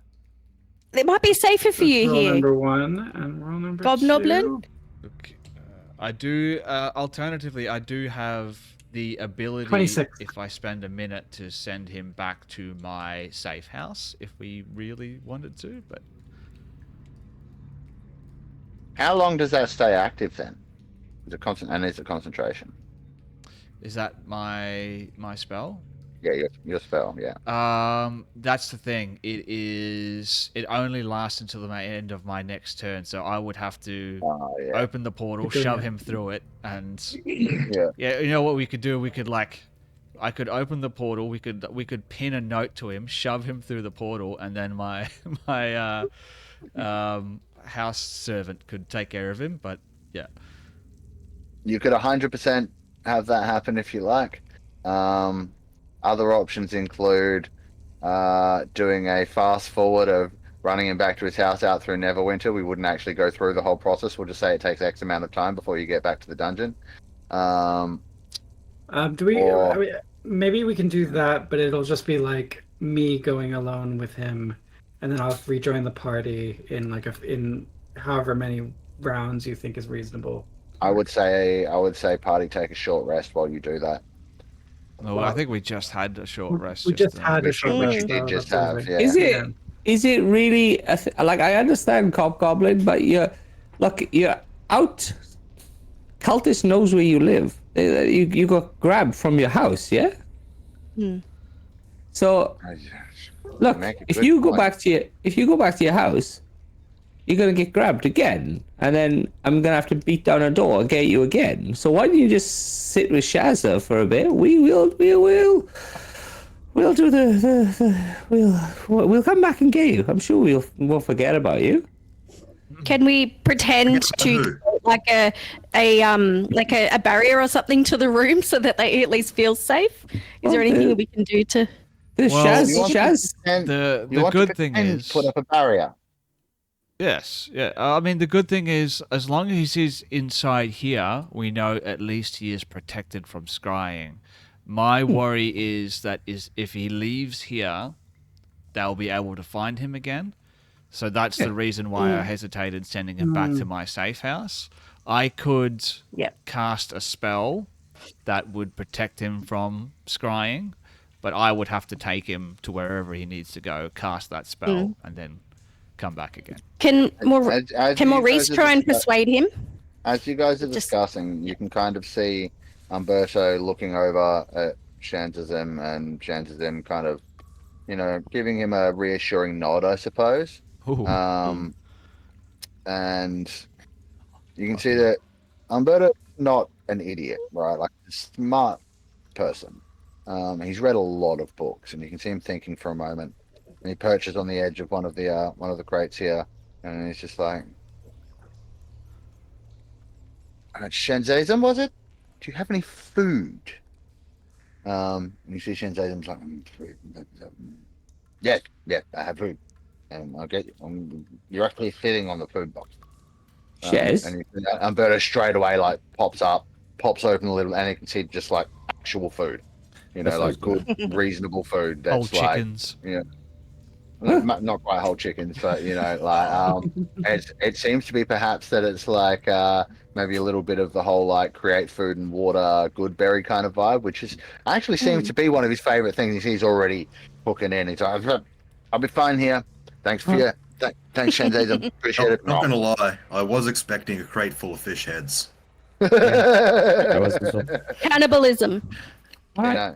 It might be safer for you roll here. number 1 and roll number Gobnoblin? 2. Look, I do. Alternatively, I do have the ability, 26. if I spend a minute, to send him back to my safe house if we really wanted to. But How long does that stay active then? Is it and is it concentration? is that my spell? Yeah, your spell, yeah. That's the thing. It only lasts until the end of my next turn, so I would have to Yeah. open the portal, Okay. shove him through it, and Yeah. yeah, you know what we could do? We could I could open the portal. We could pin a note to him, shove him through the portal, and then my house servant could take care of him. But yeah, You could 100% have that happen if you like. Other options include doing a fast forward of running him back to his house out through Neverwinter. We wouldn't actually go through the whole process. We'll just say it takes X amount of time before you get back to the dungeon. Do we? Or- I mean, maybe we can do that, but it'll just be like me going alone with him, and then I'll rejoin the party in however many rounds you think is reasonable. I would say party take a short rest while you do that. well, I think we just had a short rest. We just had a Which short you rest. did so just that's have, okay. yeah. Is it? Is it really like I understand Goblin, but you're out. Cultist knows where you live. You got grabbed from your house, yeah. So look, if you go back to your house, you're gonna get grabbed again, and then I'm gonna have to beat down a door and get you again. So why don't you just sit with Shazza for a bit? We'll do we'll come back and get you. I'm sure we won't forget about you. Can we pretend to like a barrier or something to the room so that they at least feel safe? Is there anything that we can do to? Shaz. The good thing is put up a barrier. Yes, yeah. I mean, the good thing is, as long as he's inside here, we know at least he is protected from scrying. My worry is that if he leaves here, they'll be able to find him again. So that's the reason why I hesitated sending him back to my safe house. I could cast a spell that would protect him from scrying, but I would have to take him to wherever he needs to go, cast that spell, and then come back again. Can Maurice try and persuade him? As you guys are discussing, you can kind of see Umberto looking over at Shantazim, and Shantazim kind of, giving him a reassuring nod, I suppose. And you can see that Umberto's not an idiot, right? Like a smart person. He's read a lot of books, and you can see him thinking for a moment. And he perches on the edge of one of the crates here, and he's just like, "Shenzazim, was it? Do you have any food?" And you see Shenzazim's like, "Yes, I have food, and I'll get you. You're actually sitting on the food box." Yes. And Umberto straight away pops open the lid, and you can see just like actual food, good, reasonable food. That's whole chickens. Not quite whole chickens, but it seems to be perhaps that it's like maybe a little bit of the whole create food and water good berry kind of vibe, which is actually seems to be one of his favorite things. He's already hooking in. He's like, "I'll be fine here. Thanks for your thanks, Shenzazim. Appreciate it." Not gonna lie, I was expecting a crate full of fish heads. Cannibalism. No,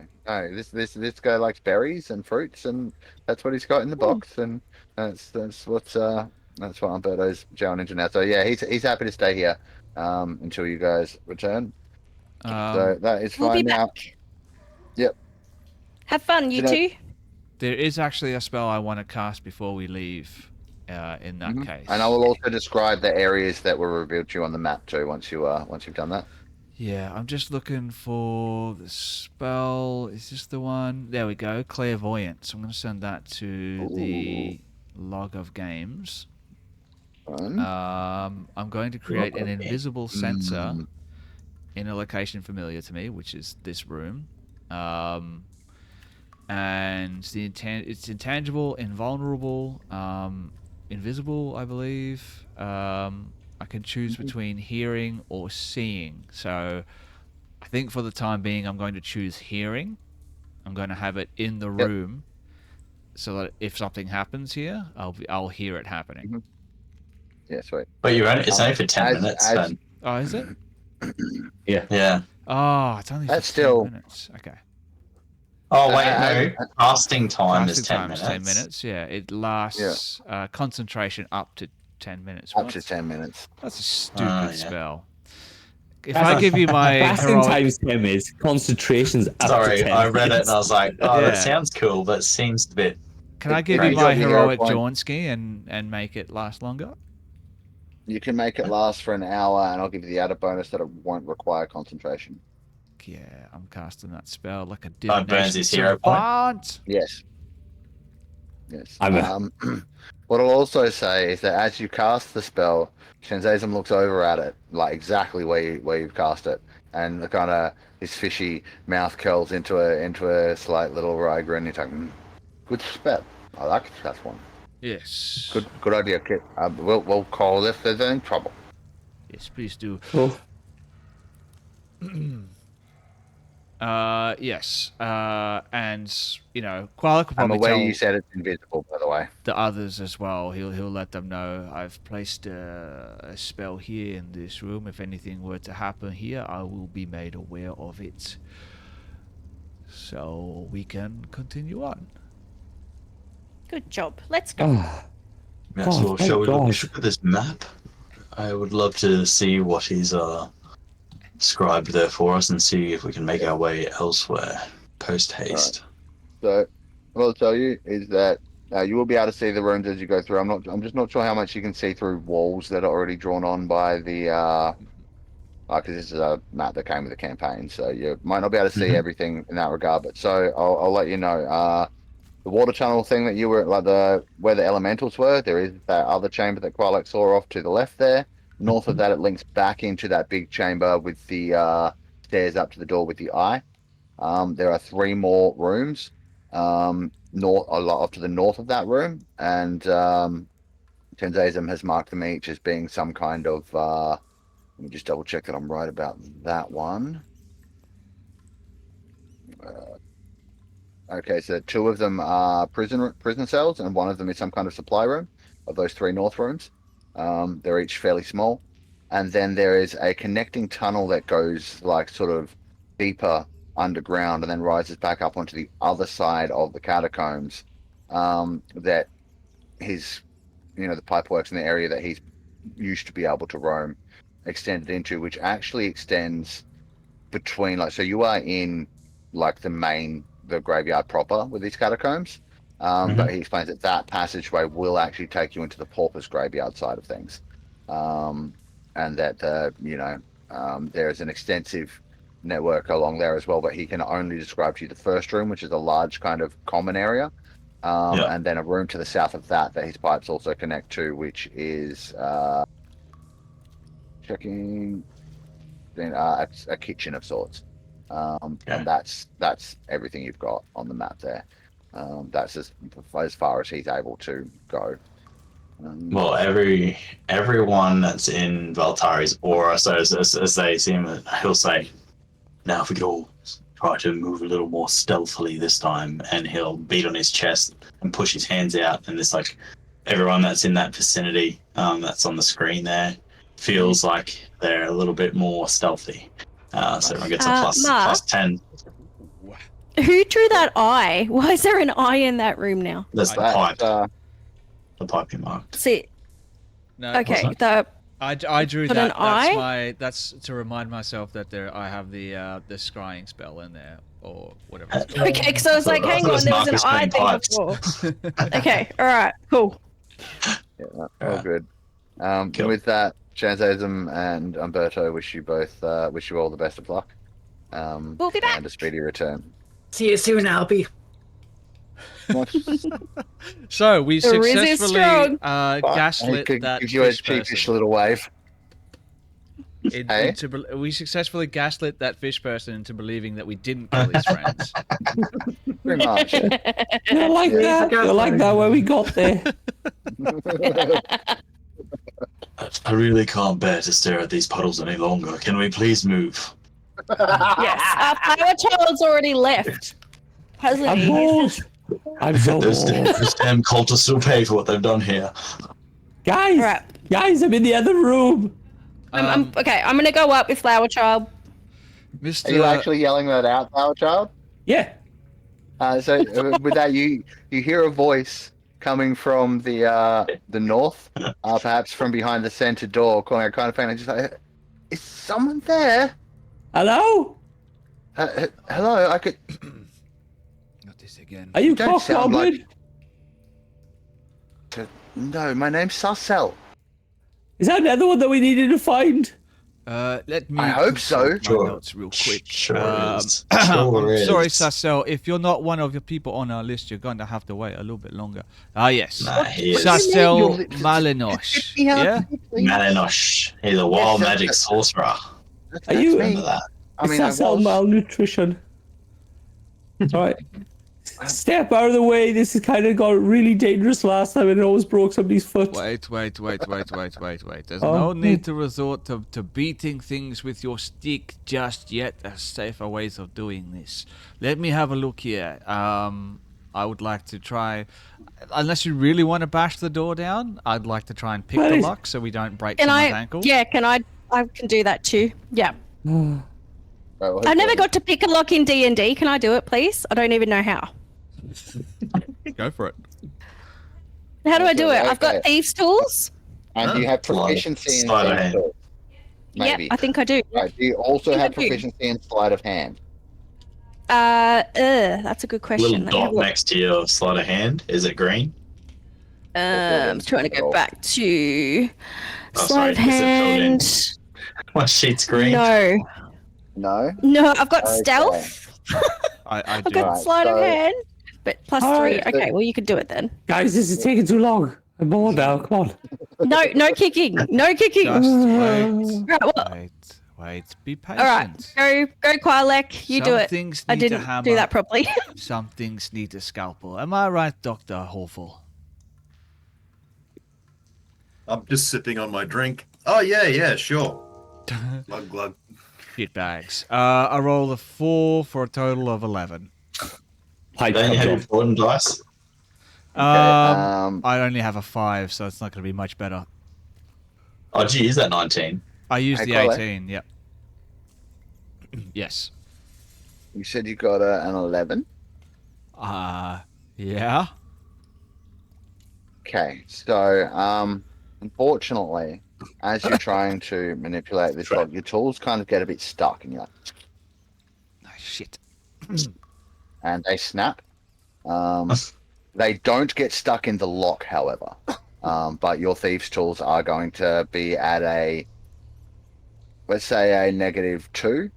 this guy likes berries and fruits, and that's what he's got in the box, and that's what Umberto's going into now. So yeah, he's happy to stay here until you guys return. So that is fine now. Yep. Have fun, you two. There is actually a spell I want to cast before we leave. In that case, and I will also describe the areas that were revealed to you on the map too. Once you've done that. Yeah, I'm just looking for the spell. Is this the one? There we go, Clairvoyance. I'm going to send that to the log of games. I'm going to create an invisible sensor in a location familiar to me, which is this room. And it's intangible, invulnerable, invisible, I believe. I can choose between hearing or seeing. So I think for the time being, I'm going to choose hearing. I'm going to have it in the room so that if something happens here, I'll hear it happening. Yeah, sweet. But it's only for 10 minutes, Sven. Oh, is it? Yeah. Oh, it's only for 10 minutes. Okay. Oh, wait, no. Casting time is 10 minutes. 10 minutes, yeah. It lasts concentration up to 10 minutes. Up to 10 minutes. That's a stupid spell. If I give you my casting times 10 minutes, concentration's up to 10 minutes. I read it and I was like, that sounds cool, but it seems a bit... Can I give you my heroic Jawnski and make it last longer? You can make it last for an hour, and I'll give you the added bonus that it won't require concentration. Yeah, I'm casting that spell like a divination. Burns his hero point. Yes. What I'll also say is that as you cast the spell, Shenzazim looks over at it, like exactly where you've cast it, and the kind of his fishy mouth curls into a slight little wry grin. He's like, "Good spell. I like that one." Yes. Good idea, kid. We'll call if there's any trouble. Yes, please do. Oh. Yes. And Koala could I'm probably aware tell you said it's invisible, by the way. the others as well. He'll let them know I've placed a spell here in this room. If anything were to happen here, I will be made aware of it. So we can continue on. Good job. Let's go. So shall we look at this map? I would love to see what he's scribed there for us and see if we can make our way elsewhere post haste. Right. So what I'll tell you is that you will be able to see the rooms as you go through. I'm just not sure how much you can see through walls that are already drawn on by the because this is a map that came with the campaign, so you might not be able to see everything in that regard. But so I'll let you know. the water tunnel thing that you were like where the elementals were. There is that other chamber that Qualax saw off to the left there. North of that, it links back into that big chamber with the stairs up to the door with the eye. There are 3 more rooms off to the north of that room, and Tenzazum has marked them each as being some kind of. Let me just double check that I'm right about that one. Okay, so 2 of them are prison cells, and 1 of them is some kind of supply room of those 3 north rooms. They're each fairly small, and then there is a connecting tunnel that goes like sort of deeper underground and then rises back up onto the other side of the catacombs. That his, the pipeworks in the area that he's used to be able to roam extended into, which actually extends between so you are in like the graveyard proper with these catacombs, but he explains that passageway will actually take you into the Paupers graveyard side of things, and that there's an extensive network along there as well, but he can only describe to you the first room, which is a large kind of common area, and then a room to the south of that his pipes also connect to, which is checking a kitchen of sorts. And that's everything you've got on the map there. That's as far as he's able to go. Well, everyone that's in Valtari's aura, so as they see him, he'll say, now if we could all try to move a little more stealthily this time, and he'll beat on his chest and push his hands out, and it's like everyone that's in that vicinity, that's on the screen there, feels like they're a little bit more stealthy. So everyone gets a plus 10. Who drew that eye? Why is there an eye in that room now? There's the pipe. The pipe you marked. See. No, okay. I drew Put that. an eye? That's to remind myself that I have the scrying spell in there or whatever. It's called. Okay, because I was like, hang on, there was an eye thing before. Okay, all right, cool. Yeah, all good. Cool. With that, Chanzazum and Umberto wish you all the best of luck. We'll be back. And a speedy return. See you soon, Albie. So we successfully gaslit that give you a fish cheapish person. little wave. We successfully gaslit that fish person into believing that we didn't kill his friends. Pretty much. You're like that. You're like that when we got there. I really can't bear to stare at these puddles any longer. Can we please move? Yes, our child's already left. Hasn't he? I'm so Those bored. damn cultists will pay for what they've done here. Guys, I'm in the other room. Okay, I'm gonna go up with Flower Child. Mr. Are you actually yelling that out, Flower Child? Yeah. So with that, you hear a voice coming from the north, perhaps from behind the center door, calling out kind of faintly, just like, "Is someone there? Hello? Hello, I could." Not this again. Are you Don't sound Goblin? No, my name's Sarcel. Is that another one that we needed to find? Let me. I hope so. consult my notes real quick. Sure is. I'm Sure sorry, is. Sassel. If you're not one of the people on our list, you're going to have to wait a little bit longer. Ah, yes. Nah, he is. Sassel Malinosh. Yeah. Malinosh. He's a wild magic sorcerer. Are you? Remember that? I mean, That's all malnutrition. All right. Step out of the way. This has kind of got really dangerous last time and it almost broke somebody's foot. Wait. There's no need to resort to beating things with your stick just yet. There's safer ways of doing this. Let me have a look here. I would like to try, unless you really want to bash the door down, I'd like to try and pick the lock so we don't break someone's ankle. Yeah, I can do that too. Yeah. I never got to pick a lock in D&D. Can I do it, please? I don't even know how. Go for it. How do I do it? I've got thieves' tools. And you have proficiency in Sleight of hand. hand. Maybe. Yep, I think I do. Right. Do you also have proficiency in sleight of hand? That's a good question. Little dot next to your sleight of hand. Is it green? I'm trying to go back to Oh, sleight of sorry, is it hand. filled in? My sheet's green. No. No, I've got Okay. stealth. I I've do. got Right, sleight of so- hand. But plus All 3. right. Okay, well, you could do it then. Guys, this is taking too long. I'm bored now. Come on. No kicking. No kicking. Just Right, well, wait. Be patient. all right, go Qualek. You Some do it. things I need a didn't hammer. do that properly. Some things need a scalpel. Am I right, Dr. Hawful? I'm just sipping on my drink. Oh, yeah, sure. Glug, glug. Shit bags. I rolled a 4 for a total of 11. Pipe Don't you comes have your off. Fortin dice? I only have a 5, so it's not going to be much better. Oh, did you use that 19? I used Hey, the Qualek. 18, yep. Yes. You said you got an 11. Yeah. Okay, so unfortunately, as you're trying to manipulate this log, your tools kind of get a bit stuck, and you're like, Oh, shit. and they snap. They don't get stuck in the lock, however. But your thieves' tools are going to be at let's say a -2,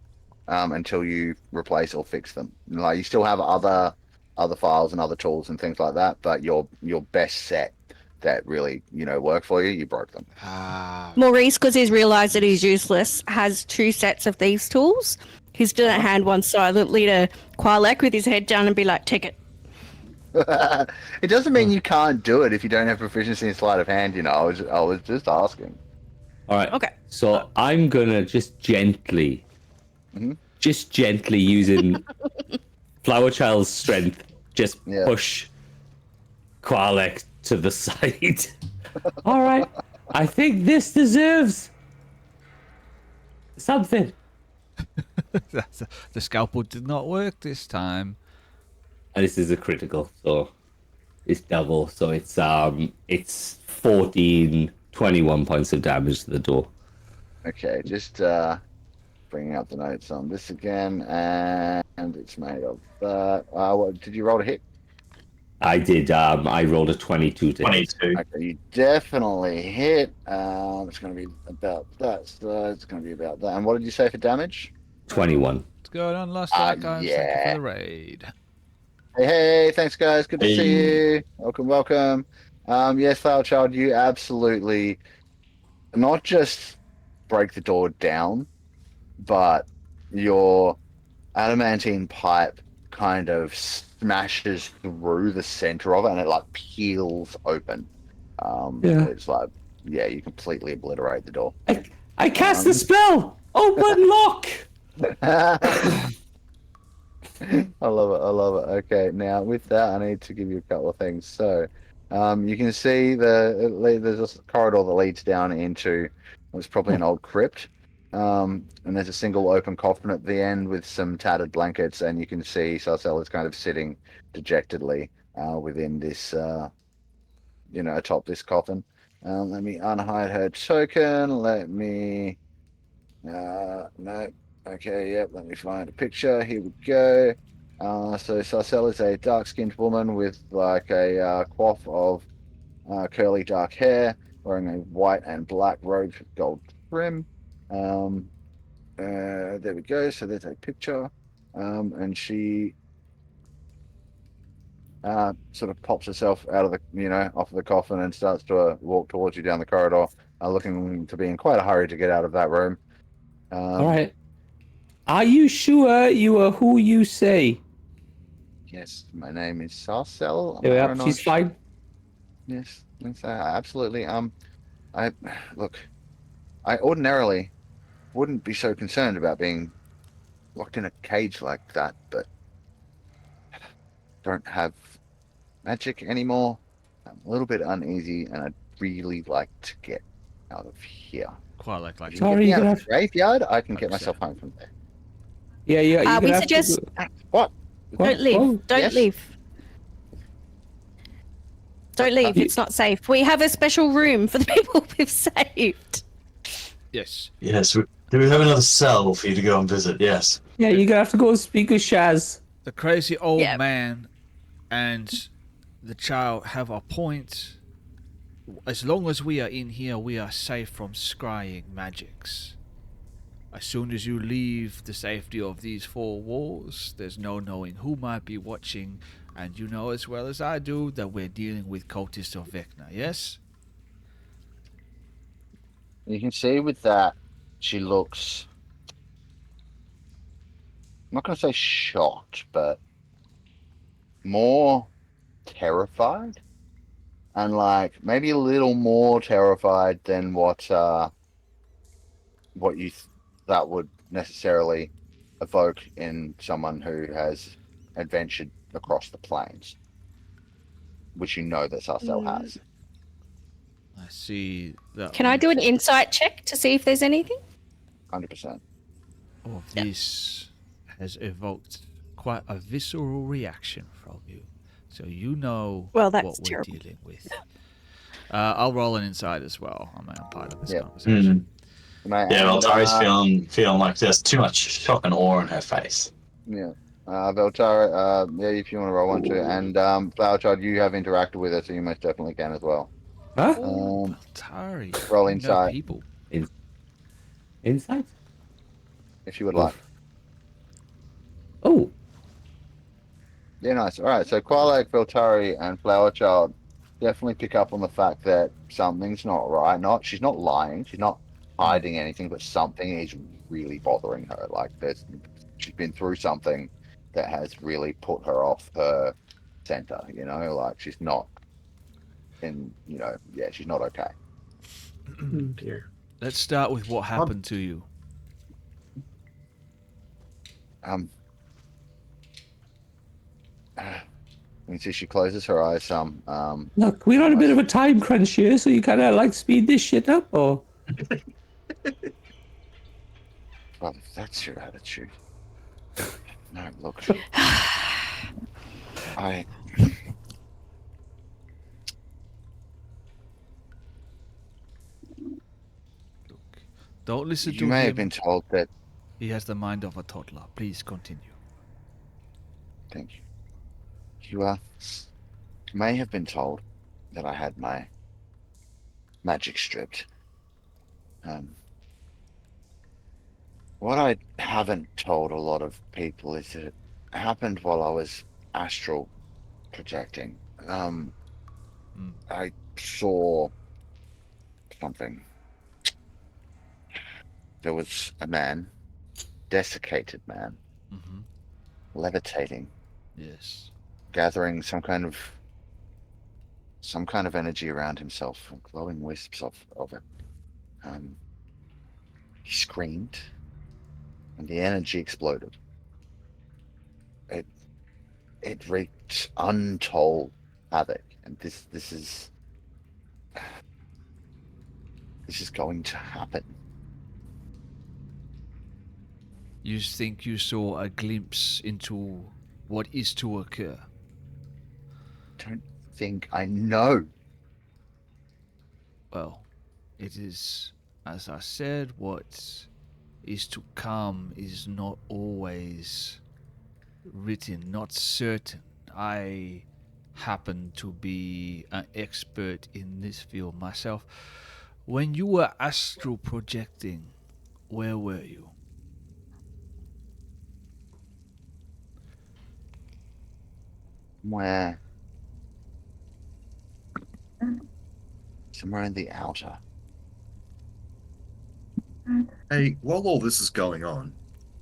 until you replace or fix them. Like, you still have other files and other tools and things like that, but your best set that really work for you, you broke them. Maurice, because he's realised that he's useless, has 2 sets of these tools. He's going to hand one silently to Qualek with his head down and be like, take it. It doesn't mean you can't do it if you don't have proficiency in sleight of hand. I was just asking. All right. Okay. So I'm gonna just gently using Flower Child's strength, just push Qualek to the side. All right. I think this deserves something. The scalpel did not work this time. And this is a critical, so it's double. So it's 14, 21 points of damage to the door. Okay, just bringing up the notes on this again, and it's made of that. What did you roll to hit? I did. I rolled a 22 to hit. 22. Okay, you definitely hit. It's going to be about that. So it's going to be about that. And what did you say for damage? 21. What's going on, Lost Archives? yeah. Thank you for the raid. Hey, thanks guys. Good to see you. Welcome. Yes, Flower Child, you absolutely not just break the door down, but your adamantine pipe kind of smashes through the center of it, and it like peels open. It's like, you completely obliterate the door. I cast the spell. Open lock. I love it. Okay, now with that, I need to give you a couple of things. So, you can see there's a corridor that leads down into what's probably an old crypt. And there's a single open coffin at the end with some tattered blankets, and you can see Sarcella is kind of sitting dejectedly within this, atop this coffin. Let me unhide her token. Let me. No. Okay, yep, let me find a picture. Here we go. So Sarcella is a dark-skinned woman with like a coif of curly dark hair, wearing a white and black robe with gold trim. There we go. So there's a picture. And she sort of pops herself out of off of the coffin and starts to walk towards you down the corridor, looking to be in quite a hurry to get out of that room. All right. Are you sure you are who you say? Yes, my name is Sarcel. Yeah, she's fine. Yes, absolutely. I ordinarily wouldn't be so concerned about being locked in a cage like that, but I don't have magic anymore. I'm a little bit uneasy, and I'd really like to get out of here. Qualek, like, If you can get me out of the graveyard, I can get myself home from there. Yeah. We suggest What? don't leave. Oh, Don't yes. leave. Don't leave. It's not safe. We have a special room for the people we've saved. yes. Yes. Do we have another cell for you to go and visit? Yes. Yeah, you're gonna have to go speak with Shaz. The crazy old man and the child have a point. As long as we are in here, we are safe from scrying magics. As soon as you leave the safety of these 4 walls, there's no knowing who might be watching And you know as well as I do that we're dealing with cultists of Vecna, yes? You can see with that, she looks, I'm not going to say shocked, but more terrified. And like maybe a little more terrified than what that would necessarily evoke in someone who has adventured across the plains, which you know that Sarcel has. I see that. Can I do an insight check to see if there's anything? 100%. Of this has evoked quite a visceral reaction from you. So you know Well, that's what we're terrible. dealing with. I'll roll an insight as well. I'm part of this Yep. conversation. Yeah, Valtari's feeling like there's too much shock and awe in her face. Yeah. Valtari, yeah, if you want to roll one too. And Flower Child, you have interacted with her, so you most definitely can as well. Huh? Valtari. Roll you know insight. people. Insight? If you would like. Oh. Yeah, nice. All right, so Qualak, Valtari, and Flower Child definitely pick up on the fact that something's not right. She's not lying. She's not hiding anything, but something is really bothering her. Like she's been through something that has really put her off her center. You know, like she's not in. You know, yeah, she's not okay. Dear. Let's start with what happened to you. You can see she closes her eyes some. Look, we're on a bit of a time crunch here, so you kind of like speed this shit up, or? Well, if that's your attitude. No, look. Don't listen to him. You may have been told that. He has the mind of a toddler. Please continue. Thank you. You may have been told that I had my magic stripped. What I haven't told a lot of people is that it happened while I was astral projecting. I saw something. There was a man, desiccated man, levitating. Yes. Gathering some kind of energy around himself, glowing wisps of it. He screamed, and the energy exploded. It wreaked untold havoc, and this is going to happen. You think you saw a glimpse into what is to occur? Don't think I know. Well, it is, as I said, what is to come is not always written, not certain. I happen to be an expert in this field myself. When you were astral projecting, where were you? Where? Somewhere in the outer. Hey, while all this is going on,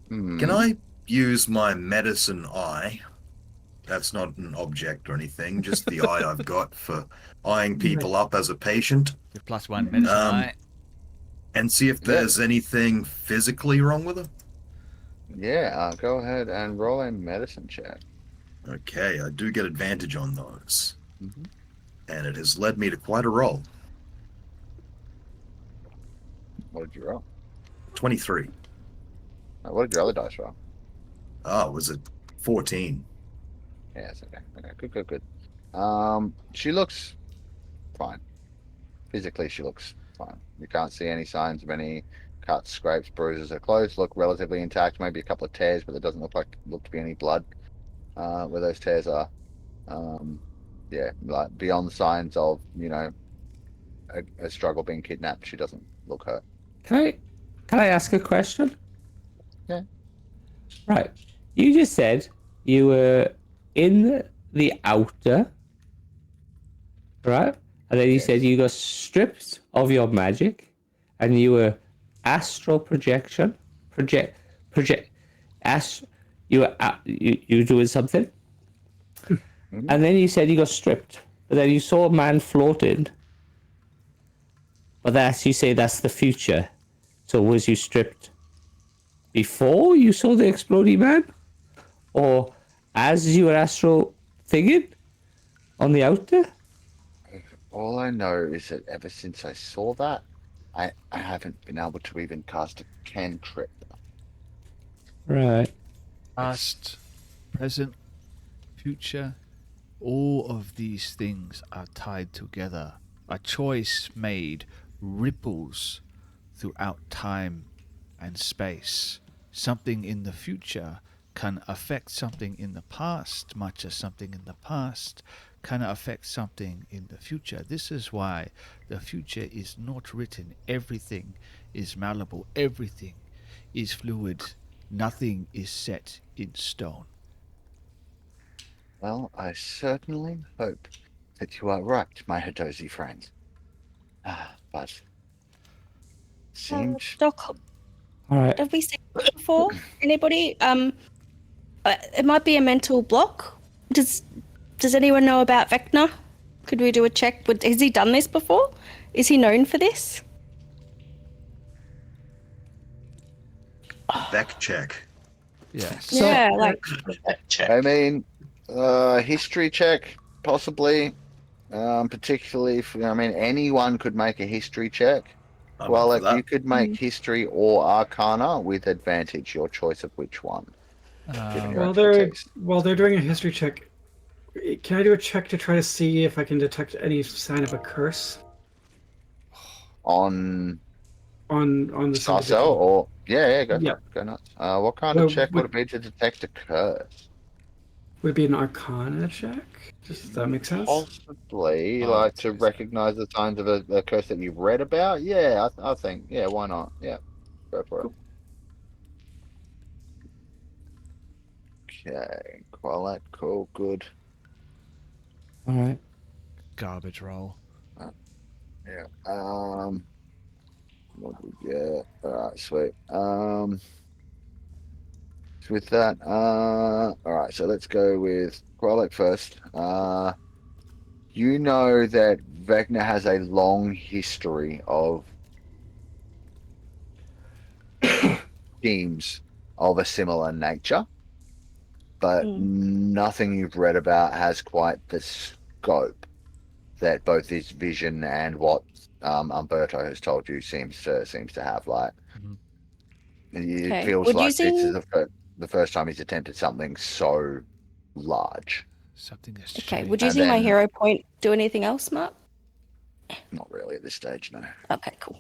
can I use my medicine eye? That's not an object or anything, just the eye I've got for eyeing people up as a patient. The +1 medicine eye. And see if there's anything physically wrong with her? Yeah, go ahead and roll a medicine check. Okay, I do get advantage on those. And it has led me to quite a roll. What did you roll? 23. What did your other dice roll? Oh, was it 14? Yes, okay. Good. She looks fine. Physically, she looks fine. You can't see any signs of any cuts, scrapes, bruises. Her clothes look relatively intact, maybe a couple of tears, but there doesn't look to be any blood where those tears are. Yeah, like beyond signs of, you know, a struggle being kidnapped, she doesn't look hurt. Can I ask a question? Yeah. Right. You just said you were in the outer, right? And then you said you got stripped of your magic, and you were astral projection, you were you doing something, and then you said you got stripped, but then you saw a man floating. But that's, you say that's the future. So was you stripped before you saw the exploding man, or as you were astral thinking on the outer? All I know is that ever since I saw that, I haven't been able to even cast a cantrip. Right. Past, present, future, all of these things are tied together. A choice made ripples throughout time and space. Something in the future can affect something in the past, much as something in the past can affect something in the future. This is why the future is not written. Everything is malleable. Everything is fluid. Nothing is set in stone. Well, I certainly hope that you are right, my Hadozi friend. But seemed Doc, All right. have we seen this before? Anybody? It might be a mental block. Does anyone know about Vecna? Could we do a check? Has he done this before? Is he known for this? Vec check. Yes. Yeah, like Check. I mean, history check, possibly. Particularly if, I mean, anyone could make a history check. I'm Well, up for like, you that. could make history or arcana with advantage, your choice of which one. Given your expertise. While they're doing a history check, can I do a check to try to see if I can detect any sign of a curse On on this Sasso individual? or go for Yeah. it. Go nuts. What kind of check would it be to detect a curse? Would it be an arcana check? Does that make sense? Possibly, Oh, like that's to good. recognize the signs of a curse that you've read about. Yeah, I think. Yeah, why not? Yeah, go for it. Okay, Qualat, cool, good. All right. Garbage roll. Yeah. What do we get? All right, sweet. So with that, all right. So let's go with Qualat first. You know that Vecna has a long history of schemes of a similar nature, but nothing you've read about has quite the scope that both his vision and what Umberto has told you seems to have. Like, it okay. feels Would like using this is the first time he's attempted something so large. Something has okay. changed. Would And using my then- hero point do anything else, Mark? Not really at this stage, no. Okay, cool.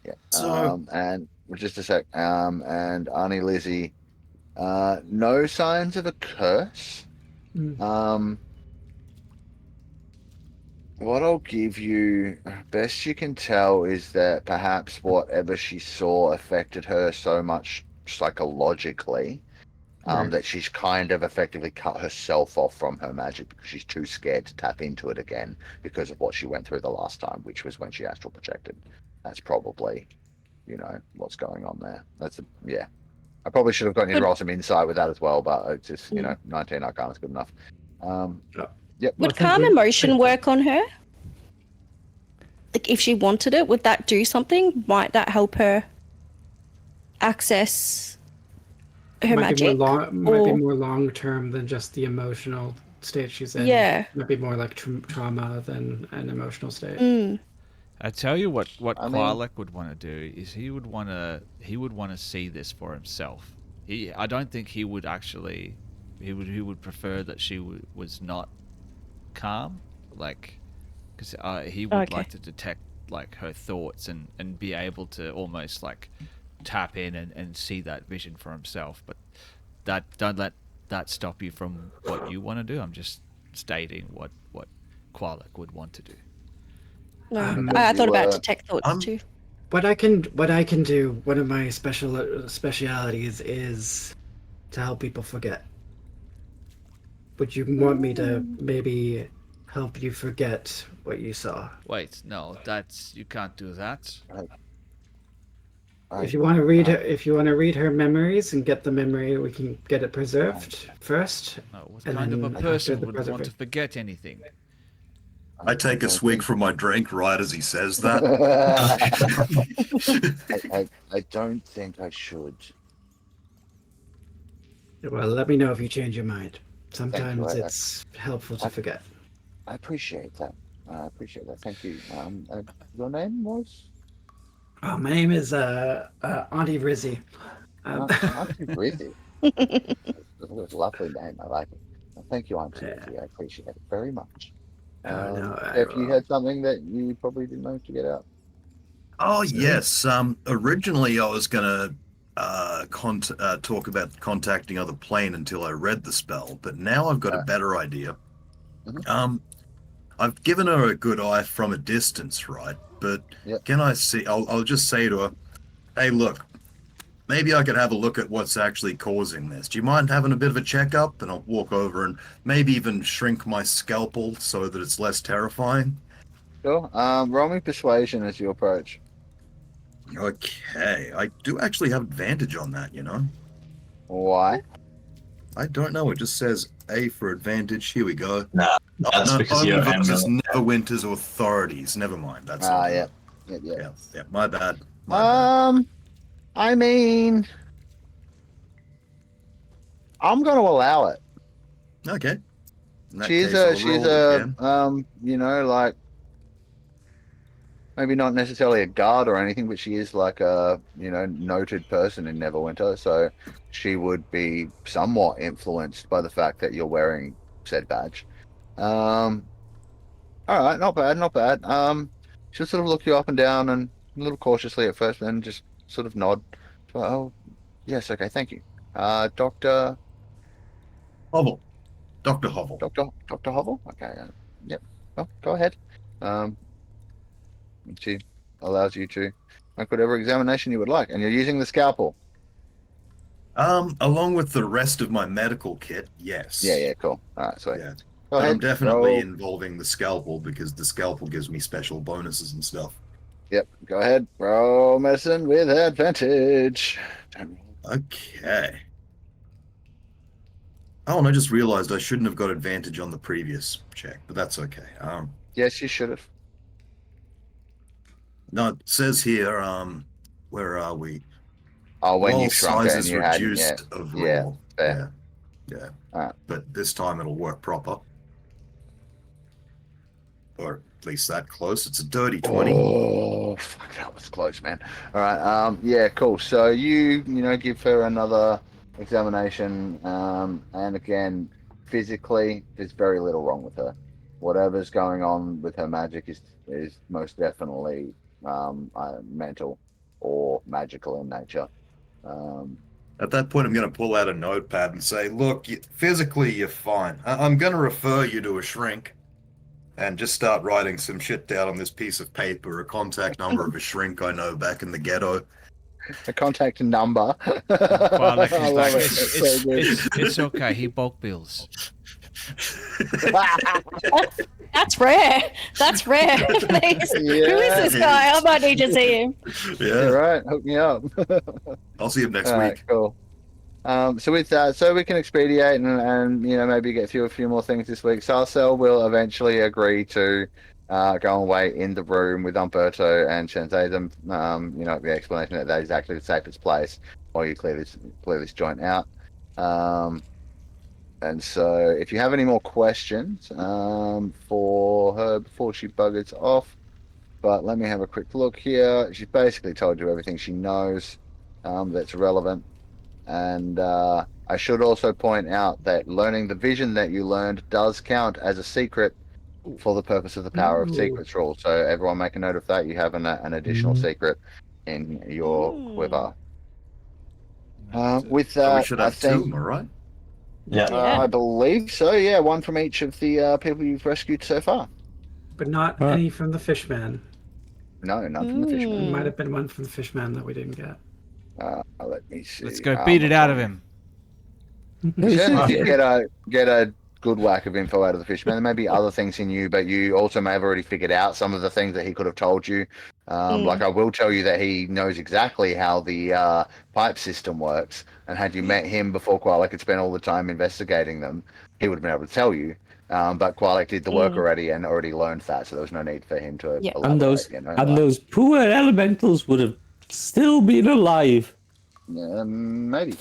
Yeah. So- And just a sec. And Arnie Lizzie, no signs of a curse. What I'll give you, best you can tell, is that perhaps whatever she saw affected her so much psychologically, Right. that she's kind of effectively cut herself off from her magic because she's too scared to tap into it again because of what she went through the last time, which was when she astral projected. That's probably, what's going on there. Yeah. I probably should have gotten you to roll some insight with that as well, but it's just, 19 arcana is good enough. Yep. Would calm emotion work on her? Like, if she wanted it, would that do something? Might that help her access her might magic? Might be more long term than just the emotional state she's in. Yeah. Might be more like trauma than an emotional state. I tell you what Qualek would want to do is he would want to see this for himself. I don't think he would actually he would prefer that she was not calm, like, because he would like to detect like her thoughts and be able to almost like tap in and see that vision for himself. But don't let that stop you from what you want to do. I'm just stating what Qualek would want to do. I thought about detect thoughts too. What I can do, one of my specialities is to help people forget. would you want me to maybe help you forget what you saw? Wait, no, you can't do that. If you want to read her memories and get the memory, we can get it preserved first. No, what kind of a person would want to forget anything? I take a swig from my drink right as he says that. I don't think I should. Well, let me know if you change your mind. Sometimes it's helpful to forget. I appreciate that. Thank you. Your name was? Oh, my name is Auntie Rizzy. Auntie Rizzy. It's a lovely name. I like it. Thank you, Auntie Rizzy. I appreciate it very much. If you had something that you probably didn't manage to get out. Oh, yes. Originally, I was going to talk about contacting other plane until I read the spell, but now I've got a better idea. Mm-hmm. I've given her a good eye from a distance, right? But can I see? I'll just say to her, "Hey, look, maybe I could have a look at what's actually causing this. Do you mind having a bit of a checkup?" And I'll walk over and maybe even shrink my scalpel so that it's less terrifying. Sure. Roll me persuasion as you approach. Okay, I do actually have advantage on that, you know. Why? I don't know. It just says A for advantage. Here we go. Nah, that's because you're versus Neverwinter's authorities. Never mind. That's yeah. My bad. I mean, I'm going to allow it. Okay. She's a you know, like, maybe not necessarily a guard or anything, but she is like a, you know, noted person in Neverwinter, so she would be somewhat influenced by the fact that you're wearing said badge. All right, not bad. She'll sort of look you up and down and a little cautiously at first, then just sort of nod. Oh, yes, okay, thank you. Dr. Hovel. Dr. Hovel. Dr. Hovel? Okay, yep. Oh, go ahead. She allows you to make whatever examination you would like, and you're using the scalpel. Along with the rest of my medical kit, yes. Yeah, cool. All right, sweet. Yeah. Go ahead. I'm definitely involving the scalpel because the scalpel gives me special bonuses and stuff. Yep, go ahead. Roll medicine with advantage. Okay. Oh, and I just realized I shouldn't have got advantage on the previous check, but that's okay. Yes, you should have. No, it says here, where are we? Oh, when Roll you shrunk it and sizes you reduced had, of yeah, roll. fair. Yeah. All right. But this time it'll work proper. Or at least that close. It's a dirty 20. Oh, fuck, that was close, man. All right, yeah, cool. So you know, give her another examination, and again, physically, there's very little wrong with her. Whatever's going on with her magic is most definitely mental or magical in nature. At that point, I'm going to pull out a notepad and say, look, physically, you're fine. I'm going to refer you to a shrink and just start writing some shit down on this piece of paper, a contact number of a shrink I know back in the ghetto. A contact number. Well, like I love it. It's okay. He bulk bills. That's rare. That's rare. Please. Yeah, who is this guy? I might need to see him. Yeah. Right, hook me up. I'll see him next All week. right, cool. So with that, so we can expedite and you know, maybe get through a few more things this week. Sarcel will eventually agree to go and wait in the room with Umberto and Shenzazem. You know, the explanation that is actually the safest place while you clear this joint out. And so if you have any more questions for her before she buggers off, but let me have a quick look here. She's basically told you everything she knows that's relevant. And I should also point out that learning the vision that you learned does count as a secret for the purpose of the power of secrets rule. So everyone make a note of that. You have an additional secret in your quiver. With that, So we should have two, am I right? Yeah. I believe so. Yeah, one from each of the people you've rescued so far. But not any from the fishman. No, none from the There fishman. might have been one from the fishman that we didn't get. Let me see. Let's go beat it out of him. As soon as you get good whack of info out of the fisherman. There may be other things he knew, but you also may have already figured out some of the things that he could have told you. Like I will tell you that he knows exactly how the pipe system works, and had you met him before Qualek had spent all the time investigating them, he would have been able to tell you. But Qualek did the work already and already learned that, so there was no need for him to elaborate. And those poor elementals would have still been alive. Maybe.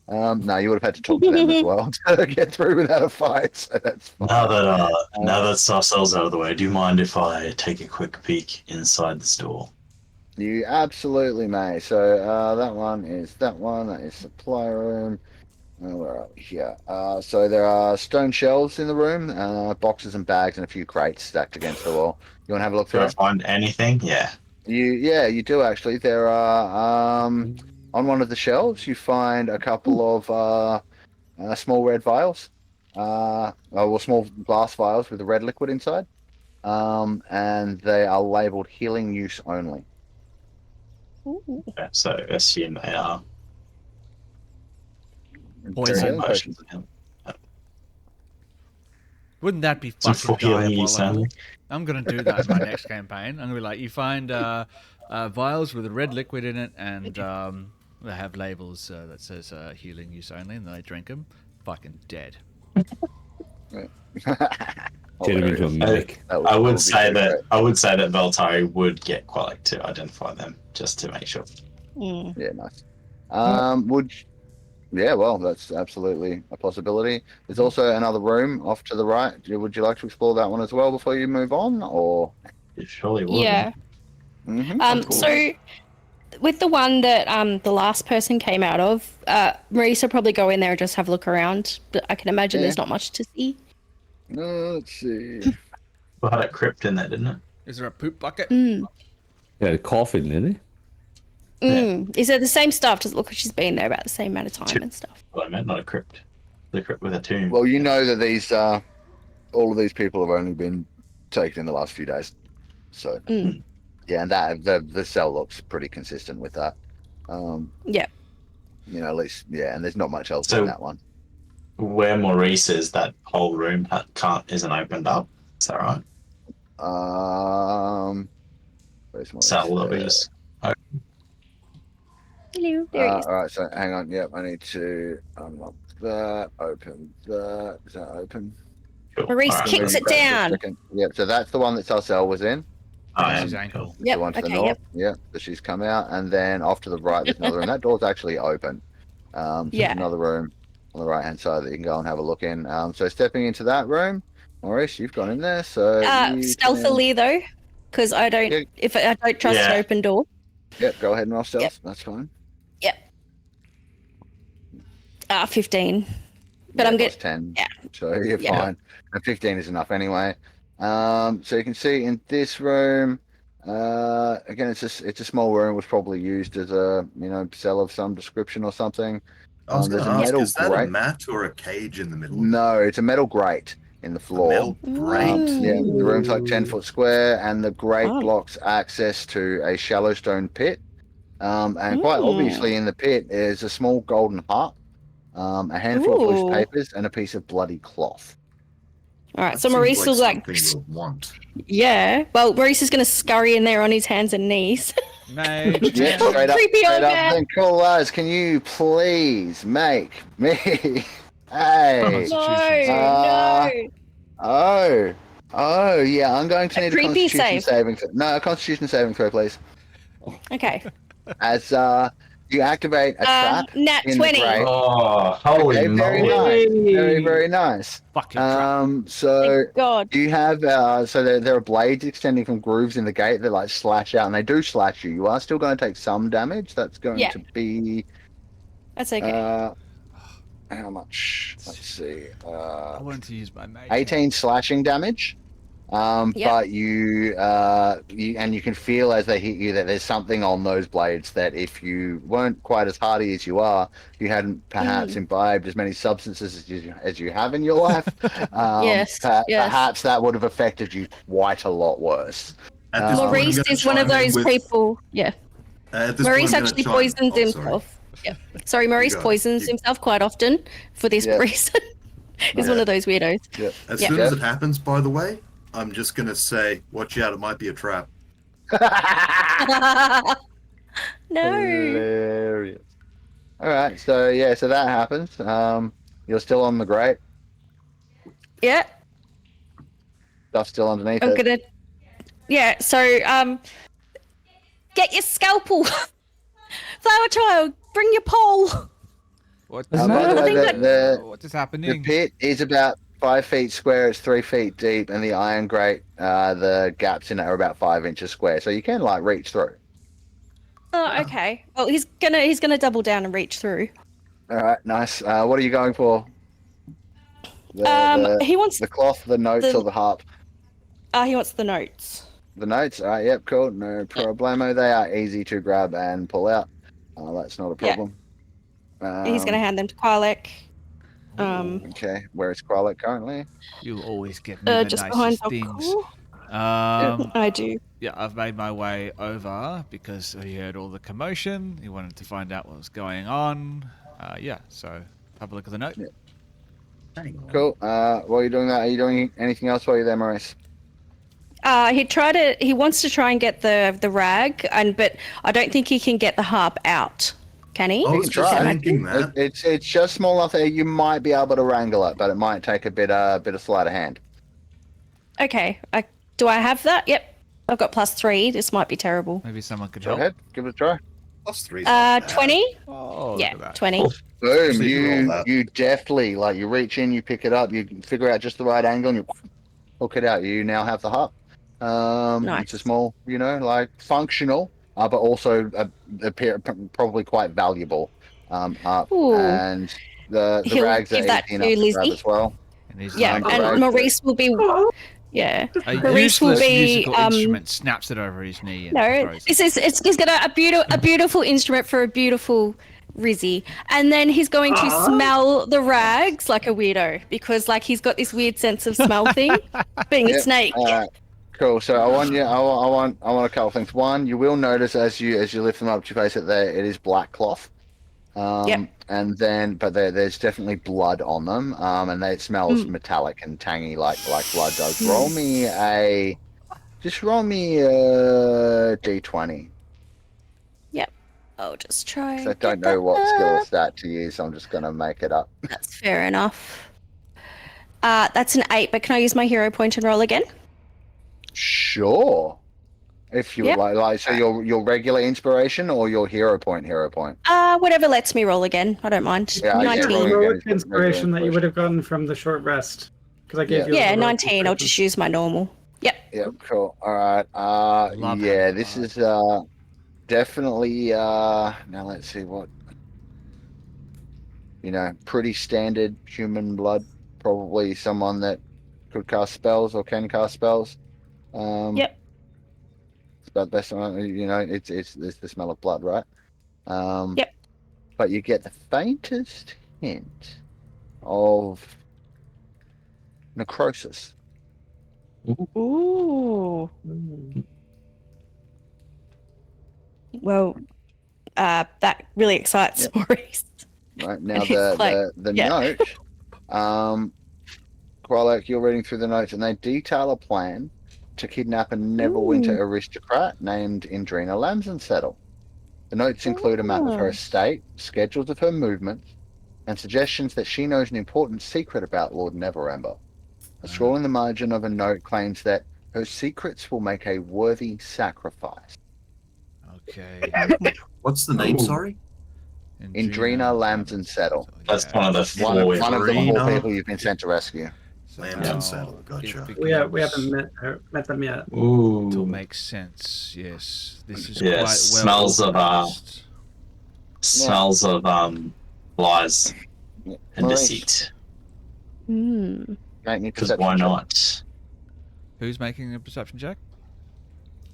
No, you would have had to talk to them as well to get through without a fight. So that's fine. Now that Sarcel's out of the way, do you mind if I take a quick peek inside the store? You absolutely may. So that one is that one. That is supply room. Where are we here? So there are stone shelves in the room, boxes and bags, and a few crates stacked against the wall. You want to have a look through? Do I find anything? Yeah. You do actually. There are on one of the shelves you find a couple of small red vials, small glass vials with a red liquid inside, and they are labelled healing use only. Okay, so assume they are. Poison. Wouldn't that be fucking diabolical? I'm going to do that in my next campaign. I'm going to be like, you find vials with a red liquid in it, and they have labels that says healing use only, and then they drink them. Fucking dead. I would say that Valtari would get Qualek to identify them just to make sure. Yeah, nice. Well, that's absolutely a possibility. There's also another room off to the right. Would you like to explore that one as well before you move on, or? It surely would. Yeah. Cool. So, with the one that the last person came out of, Maurice will probably go in there and just have a look around. But I can imagine there's not much to see. Let's see. We had a crypt in there, didn't it? Is there a poop bucket? Yeah, a coffin, didn't it? Is it the same stuff? Does it look like she's been there about the same amount of time and stuff? Well, I meant not a crypt. The crypt with a tomb. Well, you know that these all of these people have only been taken in the last few days. So yeah, and that the cell looks pretty consistent with that. Yeah. At least and there's not much else in that one. Where Maurice is, that whole room isn't opened up. Is that right? Where's Maurice? Cell that we just opened. Hello, there he is. All right, so hang on. Yep, I need to unlock that. Open that. Is that open? Cool. Maurice kicks it down. Yep, so that's the one that Sarcel was in. She's ankle. The one to the north. Yep, so she's come out, and then off to the right there's another room. That door's actually open. So there's another room on the right hand side that you can go and have a look in. So stepping into that room, Maurice, you've gone in there. So stealthily though, because I don't. If I don't trust an open door. Yep, go ahead and roll stealth. That's fine. Yep. 15. But I'm good. 10. Yeah. So you're fine. And 15 is enough anyway. So you can see in this room, again, it's a small room. It was probably used as a cell of some description or something. I was going to ask, is that a mat or a cage in the middle? No, it's a metal grate in the floor. Metal grate? Yeah, the room's like 10 foot square, and the grate blocks access to a shallow stone pit. And quite obviously in the pit is a small golden heart, a handful of loose papers, and a piece of bloody cloth. All right, so Maurice was like, yeah. Well, Maurice is going to scurry in there on his hands and knees. Mate. Yeah, straight up. Then cool as, can you please make me No. Oh, yeah, I'm going to need a Constitution saving throw. No, a Constitution saving throw, please. Okay. As you activate a trap. Nat 20. Oh, holy moly. Very nice. Very, very nice. Fucking so God. you have so there are blades extending from grooves in the gate that like slash out, and they do slash you. You are still going to take some damage. That's going to be that's okay. How much? Let's see. I wanted to use my mage. 18 slashing damage. But you can feel as they hit you that there's something on those blades that if you weren't quite as hardy as you are, you hadn't perhaps imbibed as many substances as you have in your life. Perhaps that would have affected you quite a lot worse. Maurice is one of those people. Yeah. Maurice actually poisons himself. Yeah. Sorry, Maurice poisons himself quite often for this reason. He's one of those weirdos. Yeah. As soon as it happens, by the way, I'm just going to say, watch out, it might be a trap. No. Hilarious. All right, so that happens. You're still on the grate. Yeah. Stuff's still underneath I'm it. gonna. Yeah. So get your scalpel, Flower Child. Bring your pole. What By the way, what is the happening? pit is about 5 feet square. It's 3 feet deep, and the iron grate, the gaps in it are about 5 inches square. So you can like reach through. Oh, okay. Well, he's gonna double down and reach through. All right, nice. What are you going for? He wants the cloth, the notes, or the harp? he wants the notes. The notes. All right, yep, cool. No problemo. They are easy to grab and pull out. That's not a problem. He's gonna hand them to Qualek. Okay, where is Qualek currently? You always get me the Just behind nicest things. Cool. I do. Yeah, I've made my way over because he heard all the commotion. He wanted to find out what was going on. So have a look at the note. Yeah. Cool. While you're doing that, are you doing anything else while you're there, Maurice? He wants to try and get the rag, but I don't think he can get the harp out. Can he? I was just thinking that. It's just small enough that you might be able to wrangle it, but it might take a bit of sleight of hand. Okay. Do I have that? Yep. I've got +3. This might be terrible. Maybe someone could Go help. ahead, give it a try. +3. 20. Oh, Yeah, look at that. 20. Boom! So you roll that. You deftly you reach in, you pick it up, you figure out just the right angle, and you hook it out. You now have the harp. Nice. It's a small, functional, but also probably quite valuable harp. Ooh. And the He'll rags are give that easy to enough to grab Lizzie. as well. And he's Yeah, the and rags Maurice will be. Yeah, a Maurice will useless be. musical instrument snaps it over his knee and No, throws it. he's got a beautiful instrument for a beautiful Rizzy, and then he's going to smell the rags like a weirdo because he's got this weird sense of smell thing, being a snake. Cool. So I want a couple of things. One, you will notice as you lift them up to your face that it is black cloth. And then, but there's definitely blood on them. And it smells metallic and tangy like blood does. Roll me a D20. Yep. I'll just try. I don't know what skill or stat to use. So I'm just gonna make it up. That's fair enough. That's an 8, but can I use my hero point and roll again? Sure. If you would like, so your regular inspiration or your hero point? Whatever lets me roll again. I don't mind. Yeah, 19. Heroic inspiration that you would have gotten from the short rest. Because I gave you. Yeah, 19. I'll just use my normal. Yep. Yep. Cool. All right. This is definitely. Now let's see what. Pretty standard human blood. Probably someone that could cast spells or can cast spells. Yep. It's about the best one. It's the smell of blood, right? Yep. But you get the faintest hint of necrosis. Ooh. Well, that really excites Maurice. Right now, He's the note. Qualek, you're reading through the notes, and they detail a plan to kidnap a Neverwinter aristocrat named Indrina Lamsensettle. The notes include a map of her estate, schedules of her movements, and suggestions that she knows an important secret about Lord Neverember. A scroll in the margin of a note claims that her secrets will make a worthy sacrifice. Okay. What's the name, sorry? Indrina Lamsensettle. That's one of the One of four. the four people you've been sent to rescue. Lamsensettle, gotcha. We haven't met them yet. Ooh. It'll make sense. Yes, this is Yes, quite well smells of lies and Maurice, deceit. Hmm. make me Because perception why check. not? Who's making a perception check?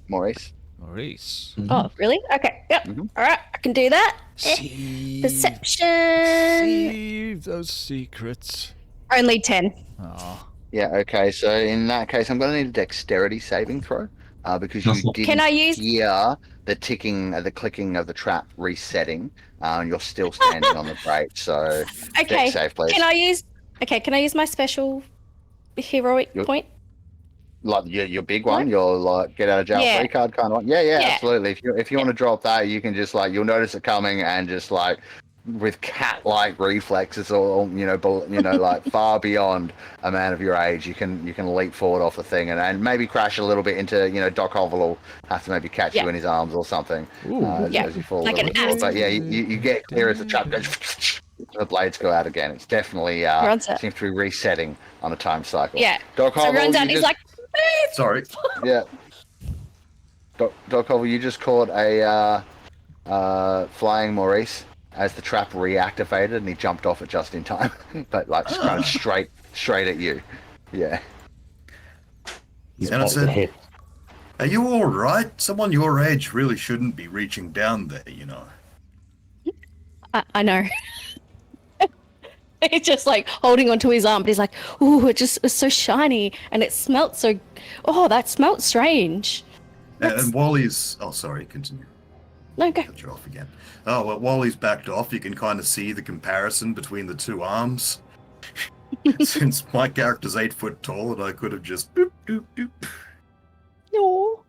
Maurice. Maurice. Oh, really? Okay. Yep. Mhm. All right. I can do that. Perception. Perception. Those secrets. Only 10. Oh. Yeah, okay. So in that case, I'm going to need a dexterity saving throw because you didn't Can I use? hear the ticking, the clicking of the trap resetting, and you're still standing on the grate. So Okay. dex save, please. Can I use Okay, can I use my special heroic point? Like your big one, your like get out of jail free card kind of one. Yeah, absolutely. If you want to drop that, you can just like you'll notice it coming and just like with cat-like reflexes or like far beyond a man of your age, you can leap forward off the thing and maybe crash a little bit into Doc Hovel will have to maybe catch you in his arms or something as you fall. Like an AEST. But yeah, you get clear as the trap goes. The blades go out again. It's definitely seems to be resetting on a time cycle. Yeah. Doc So Hovel, runs out. He's like, Sorry. yeah. Doc Hovel, you just caught a flying Maurice as the trap reactivated, and he jumped off it just in time, but like kind of straight at you. Yeah. He's And I about to said, hit. "Are you all right? Someone your age really shouldn't be reaching down there, I know. He's just like holding onto his arm, but he's like, "Ooh, it's so shiny, and it smelt so. Oh, that smelt strange." And while he's... Oh, sorry, continue. No, go. Cut you off again. Oh, well, while he's backed off, you can kind of see the comparison between the two arms. Since my character's 8 foot tall, and I could have just boop, doop, doop. No.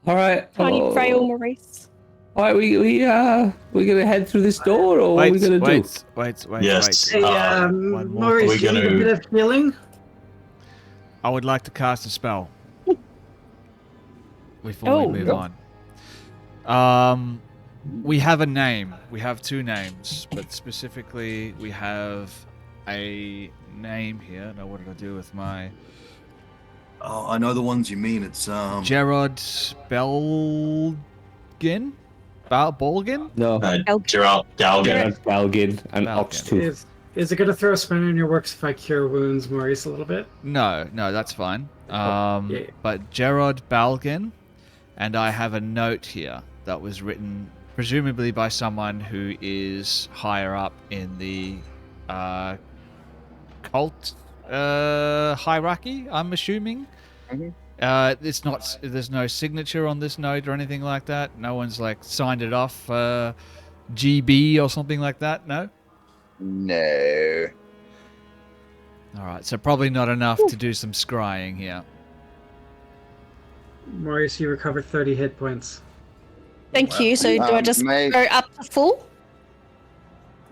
All right. Tiny frail Maurice. All right, we gonna head through this door, or what are we gonna do? Wait. Yes. Hey, One more Maurice, thing. you need a bit of healing? I would like to cast a spell before we move on. We have a name. We have 2 names, but specifically we have a name here. Now, what did I do with my... Oh, I know the ones you mean. It's Gerard Belgin? Bolgin? No, Gerald Dalgan. Balgin and Balgin. Oxtooth. Is it going to throw a spanner in your works if I cure wounds, Maurice, a little bit? No, that's fine. Yeah. But Gerard Balgin, and I have a note here that was written presumably by someone who is higher up in the cult hierarchy, I'm assuming. It's not. There's no signature on this note or anything like that. No one's like signed it off, GB or something like that. No. No. All right. So probably not enough to do some scrying here. Maurice, you recovered 30 hit points. Thank you. So do I just go up to full?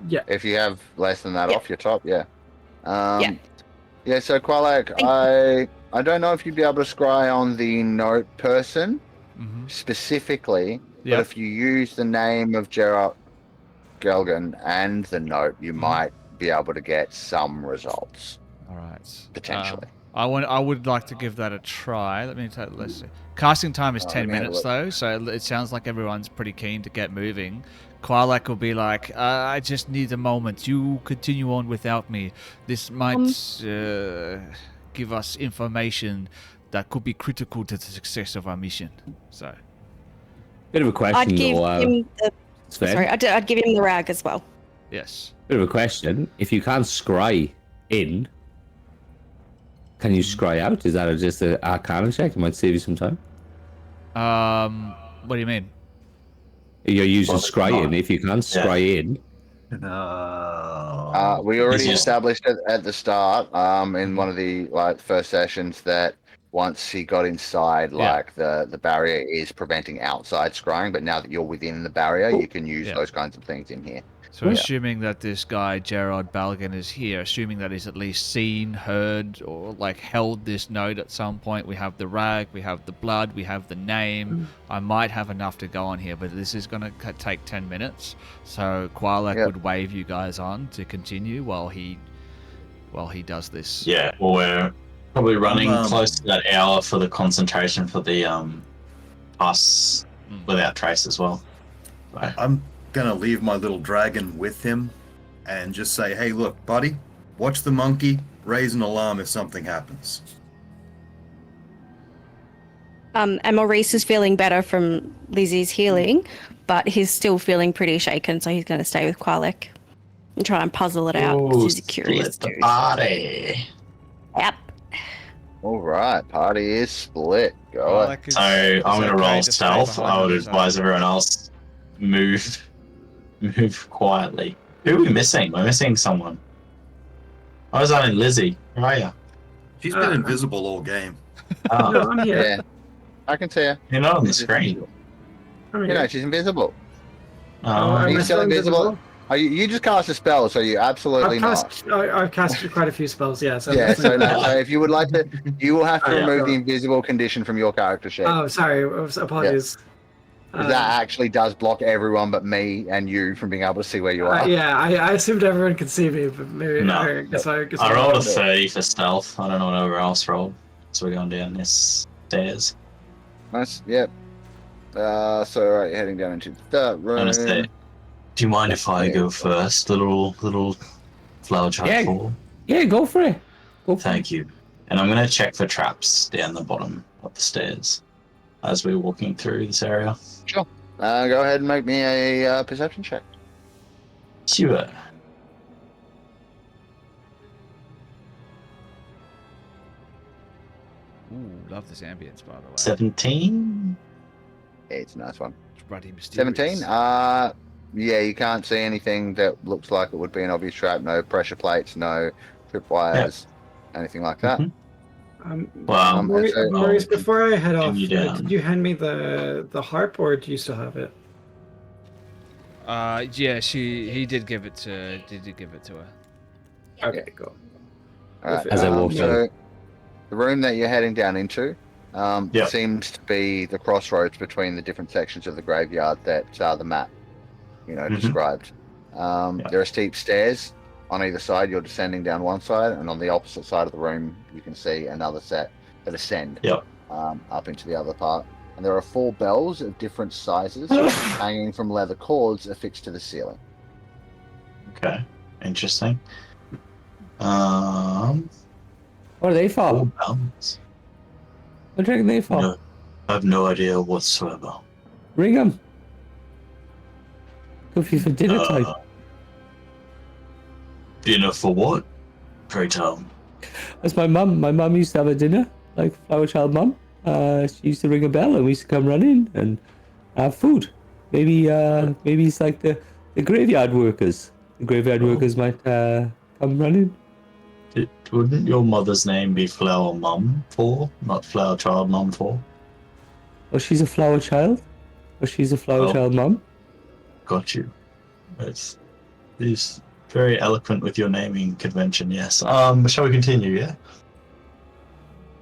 Yeah. If you have less than that off your top, yeah. Yeah, so Qualak, I don't know if you'd be able to scry on the note person specifically, but if you use the name of Gerard Gelgan and the note, you might be able to get some results. All right. Potentially. I would like to give that a try. Let's see. Casting time is 10 minutes though, so it sounds like everyone's pretty keen to get moving. Qualak will be like, I just need a moment. You continue on without me. This might give us information that could be critical to the success of our mission. So, Bit of a question, I'd give him Sven? Sorry, I'd give him the rag as well. yes. Bit of a question. If you can't scry in, can you scry out? Is that just an arcana check? It might save you some time. What do you mean? You're using scry in. If you can't scry in, we already established at the start, in one of the first sessions, that once he got inside, the barrier is preventing outside scrying. But now that you're within the barrier, you can use those kinds of things in here. So assuming that this guy, Gerard Balgan, is here, assuming that he's at least seen, heard, or held this note at some point, we have the rag, we have the blood, we have the name. I might have enough to go on here, but this is going to take 10 minutes. So Qualak would wave you guys on to continue while he does this. Yeah, well, we're probably running close to that hour for the concentration for the pass without trace as well. Right. I'm gonna leave my little dragon with him and just say, hey, look, buddy, watch the monkey, raise an alarm if something happens. And Maurice is feeling better from Lizzie's healing, but he's still feeling pretty shaken, so he's going to stay with Qualak and try and puzzle it out. He's a curious split the dude. party. Yep. All right, party is split. Go on. So I'm going to roll stealth. I would advise everyone else move quietly. Who are we missing? We're missing someone. I was on in Lizzie. Where are you? She's been invisible all game. Oh, No, I'm here. Yeah, I can see her. you're not on the She's screen. invisible. I'm You here. know, she's invisible. am you I still invisible? Oh, you just cast a spell, so you absolutely not. I've cast quite a few spells, yeah. So Yeah, so no. So if you would like to, you will have to Oh, yeah, remove go the on. invisible condition from your character sheet. Oh, sorry. Apologies. 'Cause that actually does block everyone but me and you from being able to see where you are. Yeah, I assumed everyone could see me, but maybe No. I guess I rolled a 30 for stealth. I don't know what everyone else rolled. So we're going down this stairs. Nice. Yep. So right, heading down into that room. I'm gonna say, do you mind if I go first, little flower child four? Yeah, go for it. Go for Thank you. And I'm gonna check for traps down the bottom of the stairs as we're walking through this area. Sure. Go ahead and make me a perception check. Sure. Ooh, love this ambience, by the way. 17. Yeah, it's a nice one. It's bloody mysterious. 17. Yeah, you can't see anything that looks like it would be an obvious trap. No pressure plates, no tripwires, anything like that. Wow. Maurice, before I head off, you down. did you hand me the harp, or do you still have it? Yeah, he did give it to her. Okay, cool. All right. As I walked so the room that you're heading down into Yep. seems to be the crossroads between the different sections of the graveyard that the map, described. There are steep stairs on either side. You're descending down one side, and on the opposite side of the room, you can see another set that ascend up into the other part. And there are 4 bells of different sizes hanging from leather cords affixed to the ceiling. Okay. Interesting. What are they for? Bells. What are they for? No, I have no idea whatsoever. Ring them. Could be for dinner time. Dinner for what? Pray tell. That's my mum. My mum used to have a dinner, like Flower Child mum. She used to ring a bell and we used to come running and have food. Maybe it's like the graveyard workers. The graveyard workers might come running. Wouldn't your mother's name be Flower Mum 4, not Flower Child Mum 4? Oh, she's a flower child? Or she's a flower child mum? Got you. It's very eloquent with your naming convention, yes. Shall we continue, yeah?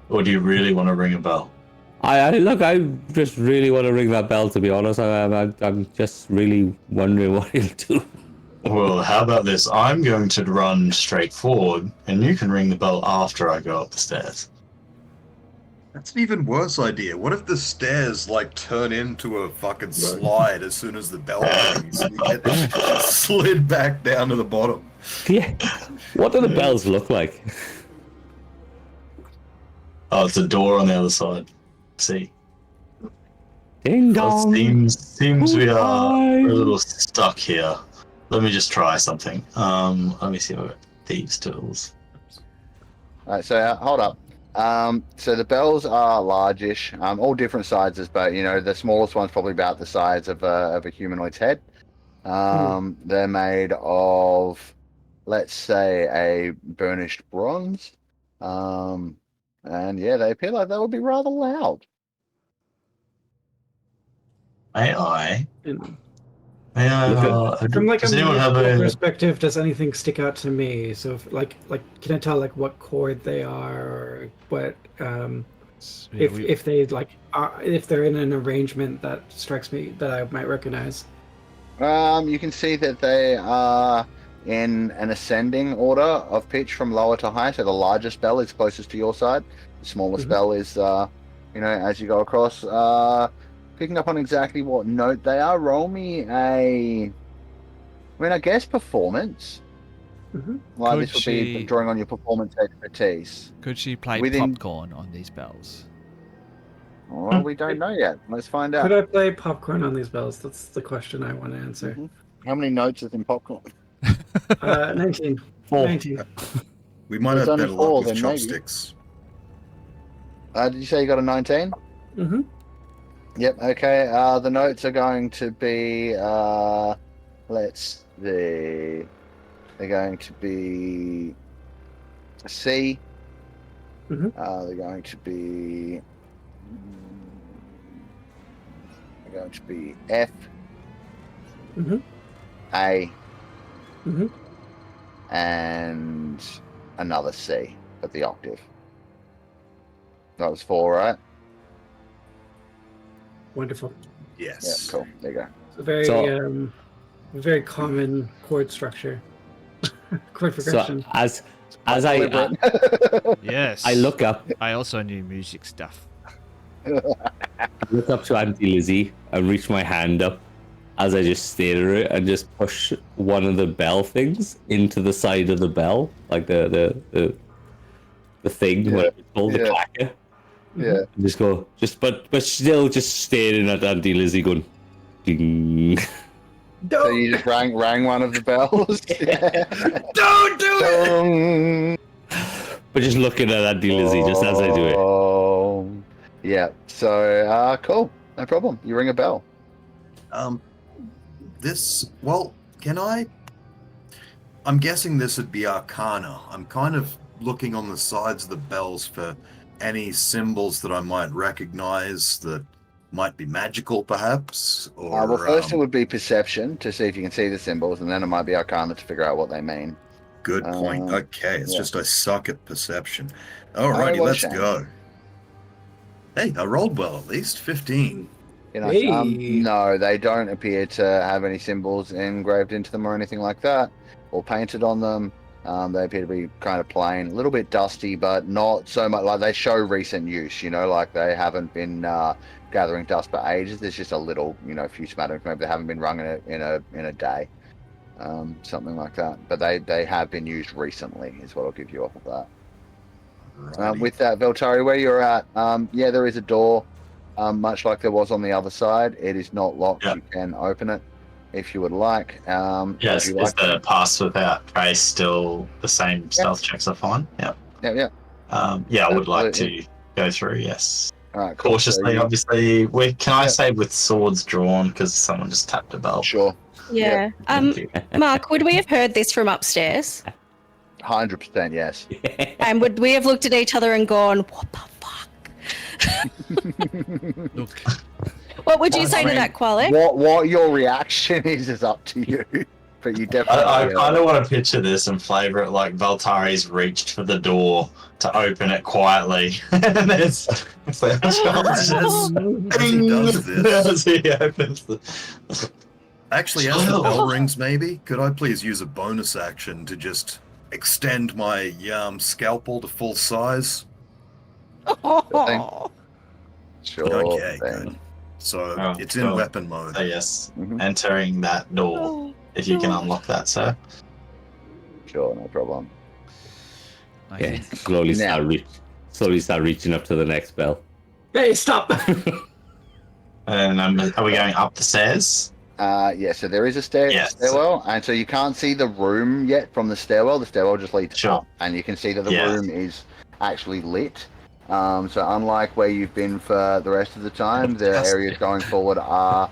Or do you really want to ring a bell? I just really want to ring that bell, to be honest. I'm just really wondering what he'll do. Well, how about this? I'm going to run straight forward, and you can ring the bell after I go up the stairs. That's an even worse idea. What if the stairs turn into a fucking slide as soon as the bell rings and you get slid back down to the bottom? Yeah. What do the bells look like? Oh, it's a door on the other side. See. Ding dong. Seems we are a little stuck here. Let me just try something. Let me see if I've got thieves' tools. Alright, so hold up. So the bells are largish, all different sizes, but the smallest one's probably about the size of a humanoid's head. They're made of, let's say, a burnished bronze. And yeah, they appear like they would be rather loud. May I? From does anyone have a a perspective, does anything stick out to me? So, can I tell what chord they are, or what if they if they're in an arrangement that strikes me that I might recognize? You can see that they are in an ascending order of pitch from lower to high. So the largest bell is closest to your side. The smallest bell is, as you go across. Picking up on exactly what note they are, roll me I guess performance. This would be drawing on your performance expertise. Could she play popcorn on these bells? Well, we don't know yet. Let's find out. Could I play popcorn on these bells? That's the question I want to answer. How many notes is in popcorn? 19. 4. 19. We might have better luck with chopsticks. Did you say you got a 19? Mm-hmm. Yep, okay. The notes are going to be, let's see. They're going to be C. Mhm. They're going to be F, Mhm. A, Mhm. and another C at the octave. That was 4, right? Wonderful. Yes. Yeah, cool. There you go. It's a very very common chord structure. Chord progression. So as I Yes. I look up I also knew music stuff. to Auntie Lizzie and reach my hand up as I just stare at it and just push one of the bell things into the side of the bell, like the thing, Yeah. whatever it's called, the Yeah. clacker. Yeah. And just go, but still just staring at Auntie Lizzie going, ding. So you just rang one of the bells. Don't do it! But just looking at Auntie Lizzie just as I do it. Oh, yeah. So, cool. No problem. You ring a bell. Can I? I'm guessing this would be Arcana. I'm kind of looking on the sides of the bells for any symbols that I might recognize that might be magical, perhaps. Or Well, first it would be perception to see if you can see the symbols, and then it might be Arcana to figure out what they mean. good point. Okay, it's just I suck at perception. Alrighty, well, let's shame. go. Hey, I rolled well at least. 15. You know, Hey. no, they don't appear to have any symbols engraved into them or anything like that, or painted on them. They appear to be kind of plain, a little bit dusty, but not so much. Like they show recent use, like they haven't been gathering dust for ages. There's just a little, few smatterings. Maybe they haven't been rung in a day, something like that. But they have been used recently, is what I'll give you off of that. With that, Veltari, where you're at, there is a door, much like there was on the other side. It is not locked. Yeah. You can open it if you would like. Yes, would you is like the to? pass without trace still the same stealth checks are fine? Yeah. Yeah. I would like Absolutely. to go through, yes. All right, cool. Cautiously, So obviously. Can I say with swords drawn because someone just tapped a bell? Sure. Yeah. Thank you. Mark, would we have heard this from upstairs? 100% yes. And would we have looked at each other and gone, what the fuck? Look, What would you say to that, Qualik? What your reaction is up to you. But you definitely. I kind of want to picture this and flavour it like Valtari's reached for the door to open it quietly. And it's like, As he does this. as he opens the... Actually, as the bell rings, maybe, could I please use a bonus action to just extend my scalpel to full size? Sure. Okay, thing. good. So Oh, it's in cool. weapon mode. So yes, Mhm. entering that door, if you can unlock that, sir. Sure, no problem. I Yeah, think slowly start reaching up to the next bell. Hey, stop! And are we going up the stairs? So there is a Yes. stairwell, and so you can't see the room yet from the stairwell. The stairwell just leads Sure. up, and you can see that the Yes. room is actually lit. So unlike where you've been for the rest of the time, the Fantastic. areas going forward are,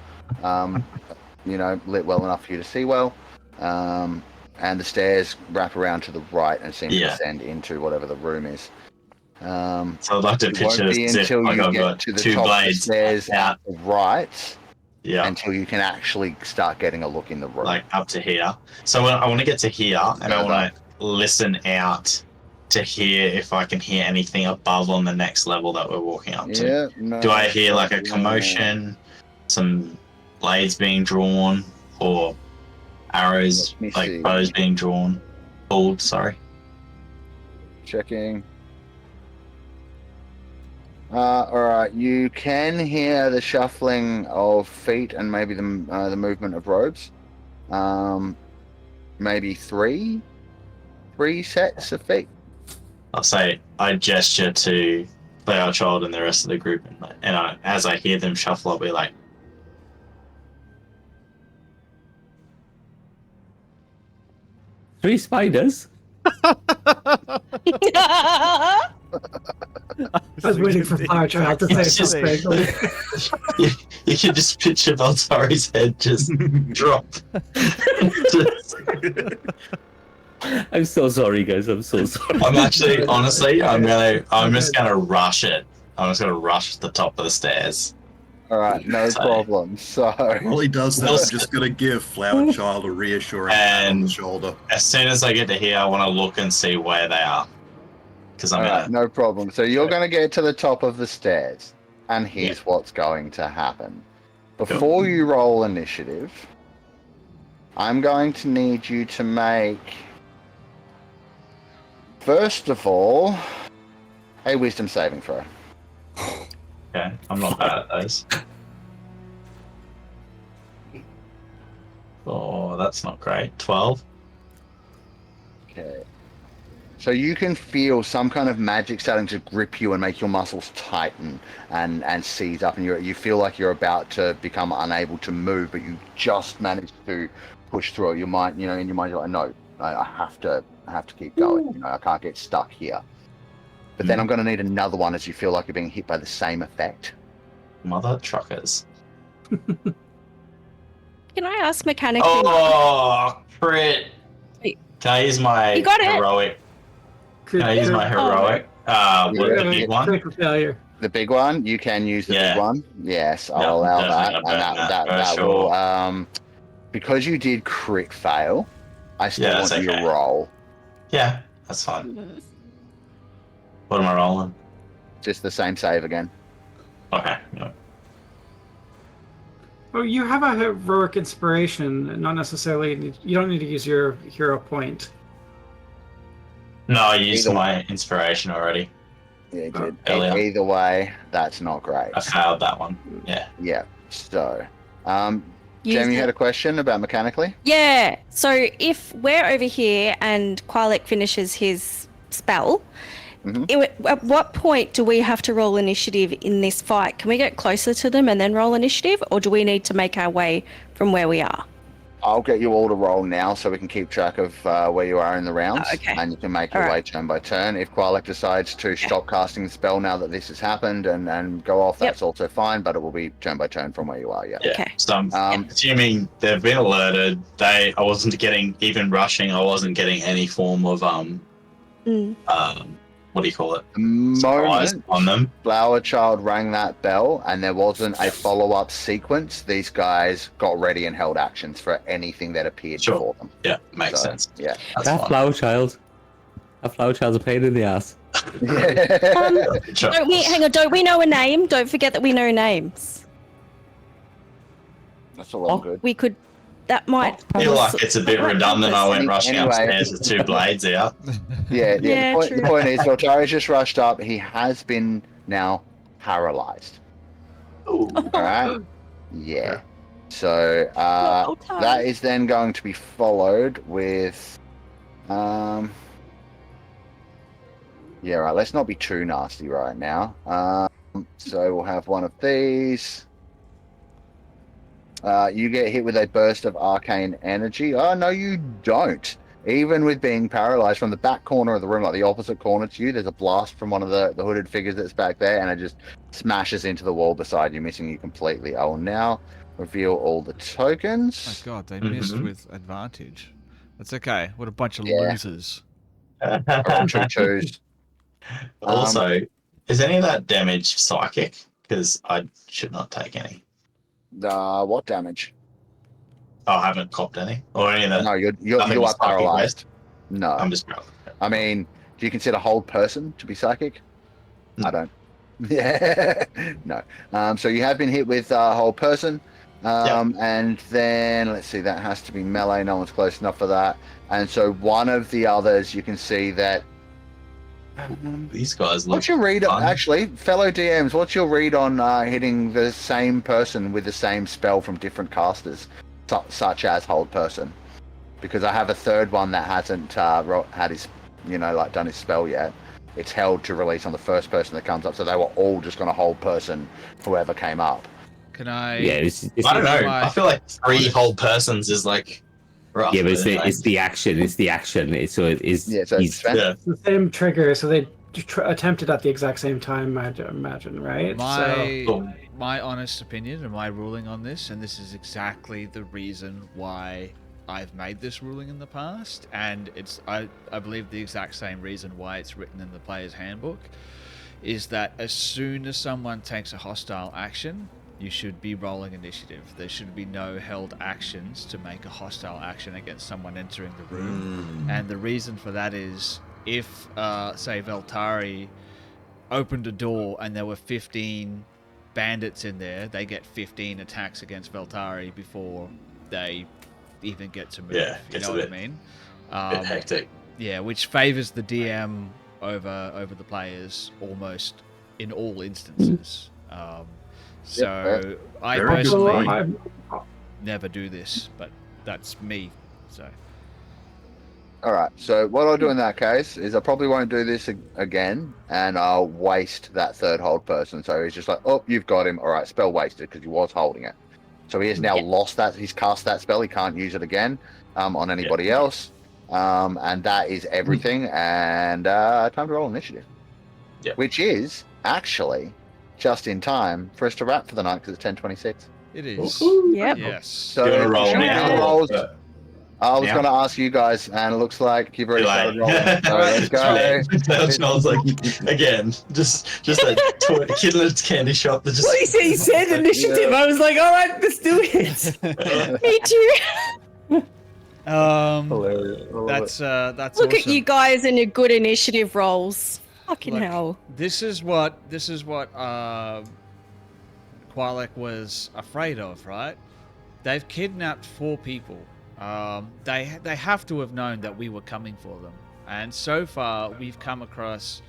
lit well enough for you to see well. And the stairs wrap around to the right and seem to Yeah. descend into whatever the room is. So I'd like to It picture won't this be as if until like you I've get got to the two top of the blades stairs out. at the right, Yeah, until you can actually start getting a look in the room. like up to here. So I want to get to here, and I want to listen out to hear if I can hear anything above on the next level that we're walking up to. Yeah, no, Do I hear like a no. commotion, some blades being drawn, or arrows, Let me like see. bows being drawn? Pulled, sorry. Checking. All right, you can hear the shuffling of feet and maybe the movement of robes. Maybe three sets of feet. I'll say I gesture to Player Child and the rest of the group, and as I hear them shuffle, I'll be like, 3 spiders? I was waiting for Flower Child to say It's just- something. you can just picture Valtari's head just drop. Just- I'm so sorry, guys. I'm so sorry. I'm actually, honestly, I'm just gonna rush it. I'm just gonna rush the top of the stairs. All right, no So- problem. So, While he does that, I'm just going to give Flower Child a reassuring pat on the And- shoulder. As soon as I get to here, I want to look and see where they are. Because I'm all right, gonna. no problem. So you're going to get to the top of the stairs, and here's what's going to happen. Before you roll initiative, I'm going to need you to make, first of all, a wisdom saving throw. Okay, I'm not bad at those. Oh, that's not great. 12. Okay. So you can feel some kind of magic starting to grip you and make your muscles tighten and seize up, and you feel like you're about to become unable to move, but you just managed to push through it. Your mind, in your mind, you're like, no, I have to keep going. I can't get stuck here. But then I'm going to need another one as you feel like you're being hit by the same effect. Mother truckers. Can I ask mechanically? Oh, crit. Wait. Can I use my You got it. heroic? Can I use my heroic? What, the big one? Critical failure. The big one, you can use the Yeah. big one. Yes, I'll Yeah, allow that. definitely And not that for sure. will, because you did crit fail, I still Yeah, want that's you to okay. roll. Yeah, that's fine. What am I rolling? Just the same save again. Okay. No. Oh, you have a heroic inspiration, not necessarily. You don't need to use your hero point. No, I used Either my inspiration already. Yeah, you did. Earlier. Either way, that's not great. I failed that one. Yeah. Yeah. So, Use Jamie, you it. had a question about mechanically? Yeah. So if we're over here and Quilek finishes his spell, at what point do we have to roll initiative in this fight? Can we get closer to them and then roll initiative, or do we need to make our way from where we are? I'll get you all to roll now so we can keep track of where you are in the rounds. Oh, okay. And you can make your All way right. turn by turn. If Quilek decides to stop casting the spell now that this has happened and go off, that's also fine, but it will be turn by turn from where you are, yeah. Yeah. Okay. So I'm assuming they've been alerted. I wasn't getting even rushing. I wasn't getting any form of what do you call it? The Surprise moment on them. Flower Child rang that bell and there wasn't a follow-up sequence, these guys got ready and held actions for anything that appeared Sure. before them. Yeah, makes So, sense. Yeah. That's That fine. Flower Child. That Flower Child's a pain in the ass. Sure. Don't we know a name? Don't forget that we know names. That's all I'm good. We could. That might. I feel like it's a bit redundant. I went rushing Anyway. upstairs with two blades out. Yeah. Yeah, The true. point is, Voltari's just rushed up. He has been now paralyzed. Ooh. All right. Yeah. So that is then going to be followed with, yeah. Right. Let's not be too nasty right now. So we'll have one of these. You get hit with a burst of arcane energy. Oh no, you don't. Even with being paralyzed, from the back corner of the room, like the opposite corner to you, there's a blast from one of the hooded figures that's back there, and it just smashes into the wall beside you, missing you completely. I will now reveal all the My tokens. God, they missed Mhm. with advantage. That's okay. What a bunch of Yeah. losers. Two twos. Also, is any of that damage psychic? Because I should not take any. What damage? Oh, I haven't copped any. Or any of that. No, you nothing are was psychic paralyzed. No, I'm just paralyzed. I mean, do you consider hold person to be psychic? No. I don't. Yeah, no. So you have been hit with hold person, and then let's see, that has to be melee. No one's close enough for that. And so one of the others, you can see that. These guys look. What's your read on, fun. actually, fellow DMs? What's your read on hitting the same person with the same spell from different casters, such as hold person? Because I have a third one that hasn't had his, done his spell yet. It's held to release on the first person that comes up, so they were all just going to hold person whoever came up. Can I? Yeah, it's I don't know. my- I feel like 3 whole persons is like rough. yeah, but it's anyway. the action. It's the action. So it is. Yeah, so he's- Sven? Yeah. It's the same trigger, so they attempted at the exact same time, I'd imagine, right? My honest opinion and my ruling on this, and this is exactly the reason why I've made this ruling in the past, and it's I believe the exact same reason why it's written in the player's handbook is that as soon as someone takes a hostile action, you should be rolling initiative. There should be no held actions to make a hostile action against someone entering the room. And the reason for that is if, say, Veltari opened a door and there were 15 bandits in there, they get 15 attacks against Veltari before they even get to move. Yeah, you know what I mean? Bit hectic. Yeah, which favors the DM over the players almost in all instances. So I personally never do this, but that's me. So. All right. So what I'll do in that case is I probably won't do this again, and I'll waste that third hold person. So he's just like, oh, you've got him. All right, spell wasted because he was holding it. So he has now lost that. He's cast that spell. He can't use it again on anybody else. And that is everything. And time to roll initiative, which is actually just in time for us to wrap for the night because it's 10:26. It is. Yep. Yes. So roll now. I was going to ask you guys, and it looks like you've already started rolling. So let's go. That smells like, again, just that kid in a candy shop. That just... What he said initiative. I was like, all right, let's do it. Me too. That's Look awesome. at you guys and your good initiative rolls. Fucking Look, hell. This is what Qualek was afraid of, right? They've kidnapped 4 people. They have to have known that we were coming for them, and so far we've come across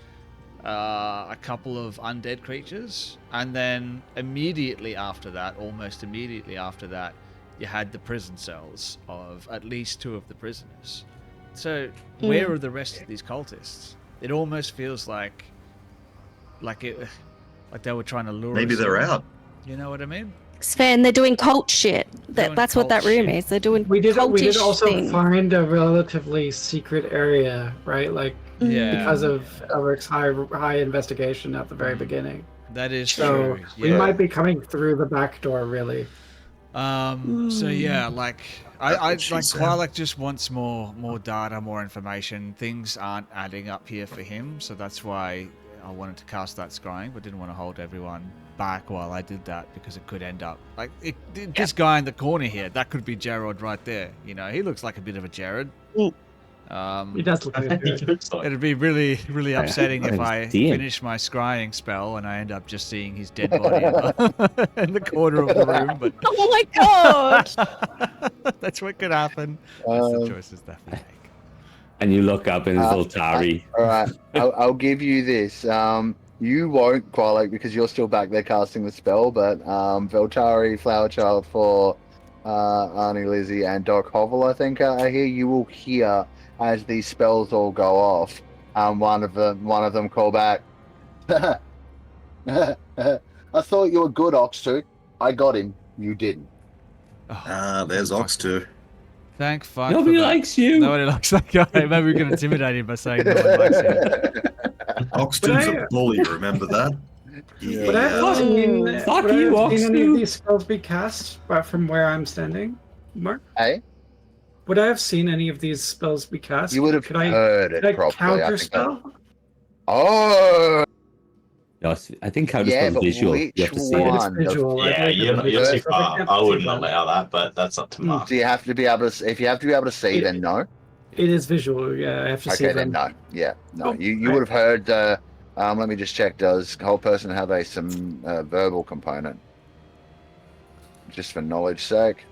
a couple of undead creatures, and then immediately after that, almost immediately after that, you had the prison cells of at least 2 of the prisoners. So where are the rest of these cultists? It almost feels like they were trying to lure Maybe us they're in. out. You know what I mean? Sven, they're doing cult shit. That's what that room is. They're doing We did cultish also thing. find a relatively secret area, right? Like because of Elric's high investigation at the very beginning. That is So true. we might be coming through the back door, really. So yeah, like I like she said. Qualek just wants more data, more information. Things aren't adding up here for him, so that's why I wanted to cast that scrying, but didn't want to hold everyone back while I did that because it could end up like this guy in the corner here. That could be Gerard right there. You know, he looks like a bit of a Jared. He does look like it. It'd be really upsetting if I DM. finish my scrying spell and I end up just seeing his dead body in the corner of the room. But Oh my god! that's what could happen. That's the choices that we make. And you look up and it's Voltari. All right, I'll give you this. You won't, Qualek, because you're still back there casting the spell, but Veltari, Flower Child for Arnie, Lizzie, and Doc Hovel, I think, are here. You will hear as these spells all go off. One of them call back. I thought you were good, Ox2. I got him. You didn't. There's Ox 2. Thank fuck. Nobody for that. likes you. Nobody likes that guy. Maybe we can intimidate him by saying no one likes him. Ox 2's a bully, remember that? Would I have seen, Fuck would I you, have seen any Ox2. of these spells be cast from where I'm standing, Mark? Hey? Would I have seen any of these spells be cast? You would have heard it Could I properly. counter spell? Oh! No, I think counter Yeah, spell's but visual. You have to which see it. one? Visual. Yeah, you're too far. I wouldn't allow that, but that's up to Mark. So you have to be able to. If you have to be able to see, then no. It is visual. Yeah, I have to see Okay, then them. no. Yeah, no. Oh, You right. would have heard. Let me just check. Does whole person have some verbal component? Just for knowledge sake.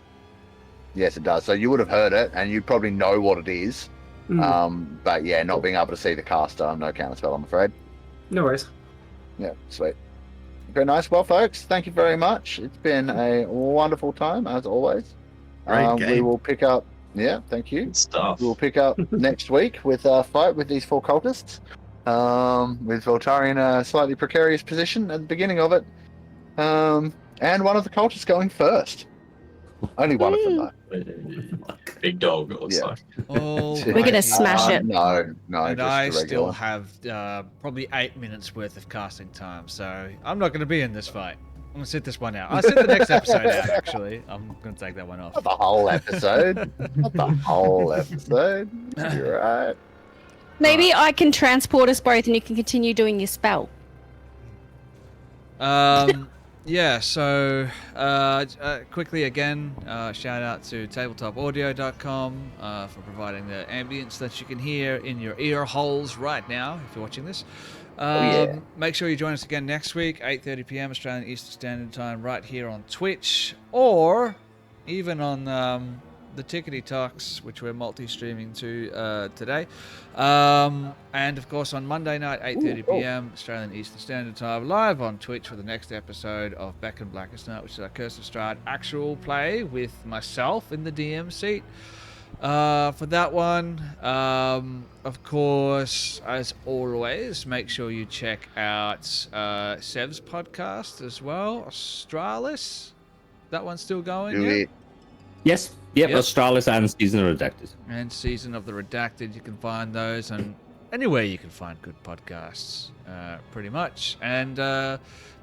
Yes, it does. So you would have heard it, and you probably know what it is. But yeah, not being able to see the caster, no counterspell, I'm afraid. No worries. Yeah, sweet. Very nice. Well, folks, thank you very much. It's been a wonderful time, as always. Great We game. will pick up. Yeah, thank you. Good stuff. We'll pick up next week with a fight with these 4 cultists. With Voltari in a slightly precarious position at the beginning of it. And one of the cultists going first. Only one of them, though. Big dog, it looks Yeah. like. We're gonna smash it. No, And just I the still regular. have probably 8 minutes worth of casting time, so I'm not going to be in this fight. I'm gonna sit this one out. I'll sit the next episode out. Actually, I'm gonna take that one off. Not the whole episode. Not the whole episode. You're right. Maybe I can transport us both, and you can continue doing your spell. Yeah, so quickly again, shout out to tabletopaudio.com for providing the ambience that you can hear in your ear holes right now if you're watching this. Make sure you join us again next week, 8:30 p.m. Australian Eastern Standard Time, right here on Twitch, or even on the Tickety Talks, which we're multi-streaming to today. And of course on Monday night, 8:30 p.m. Australian Eastern Standard Time, live on Twitch for the next episode of Beck and Blackest Night, which is our Curse of Strahd actual play with myself in the DM seat. For that one, of course, as always, make sure you check out Sevs podcast as well. Australis, that one's still going. Do it. Yes. Yep. Australis and Season of the Redacted. And Season of the Redacted, you can find those and anywhere you can find good podcasts, pretty much. And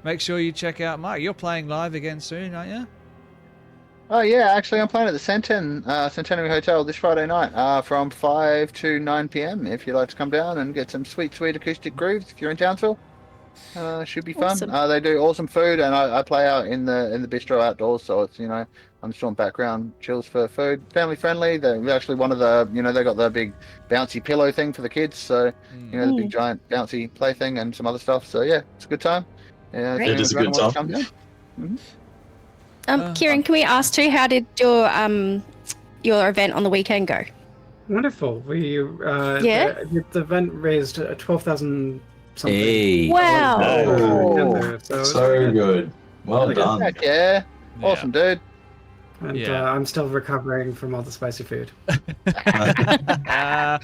make sure you check out Mike. You're playing live again soon, aren't you? Oh yeah, actually I'm playing at the Centenary Hotel this Friday night from 5 to 9 p.m. If you'd like to come down and get some sweet acoustic grooves if you're in Townsville. Should be fun. Awesome. They do awesome food, and I play out in the bistro outdoors, so it's, you know, I'm just doing background chills for food. Family friendly. They're actually one of the, you know, they got the big bouncy pillow thing for the kids, so you know, the big giant bouncy play thing and some other stuff. So yeah, it's a good time. Yeah, It is a good time. Kiran, can we ask too, how did your event on the weekend go? Wonderful. We Yeah? the event raised 12,000 something. Hey. Wow. So good. Well done. Heck yeah. Awesome, dude. And Yeah. I'm still recovering from all the spicy food. I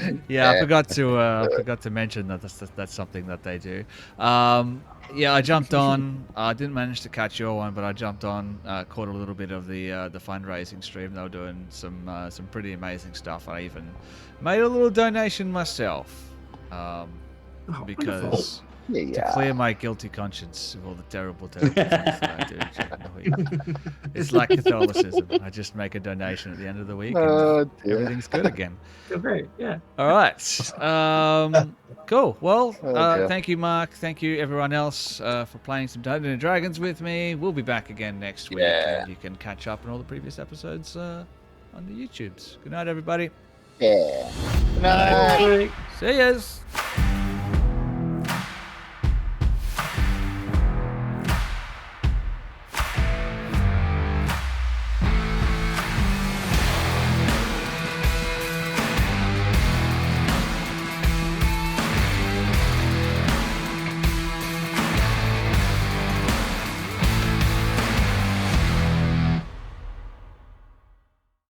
forgot to mention that that's something that they do. I jumped on. I didn't manage to catch your one, but I jumped on, caught a little bit of the fundraising stream. They were doing some pretty amazing stuff. I even made a little donation myself, because to clear my guilty conscience of all the terrible things that I do during the week. It's like Catholicism. I just make a donation at the end of the week, and everything's good again. Feel great. Yeah. All right. Cool. Well, thank you, Mark. Thank you, everyone else, for playing some Dungeons and Dragons with me. We'll be back again next week, and you can catch up on all the previous episodes on the YouTubes. Good night, everybody. Yeah. Good night. Bye. See yas.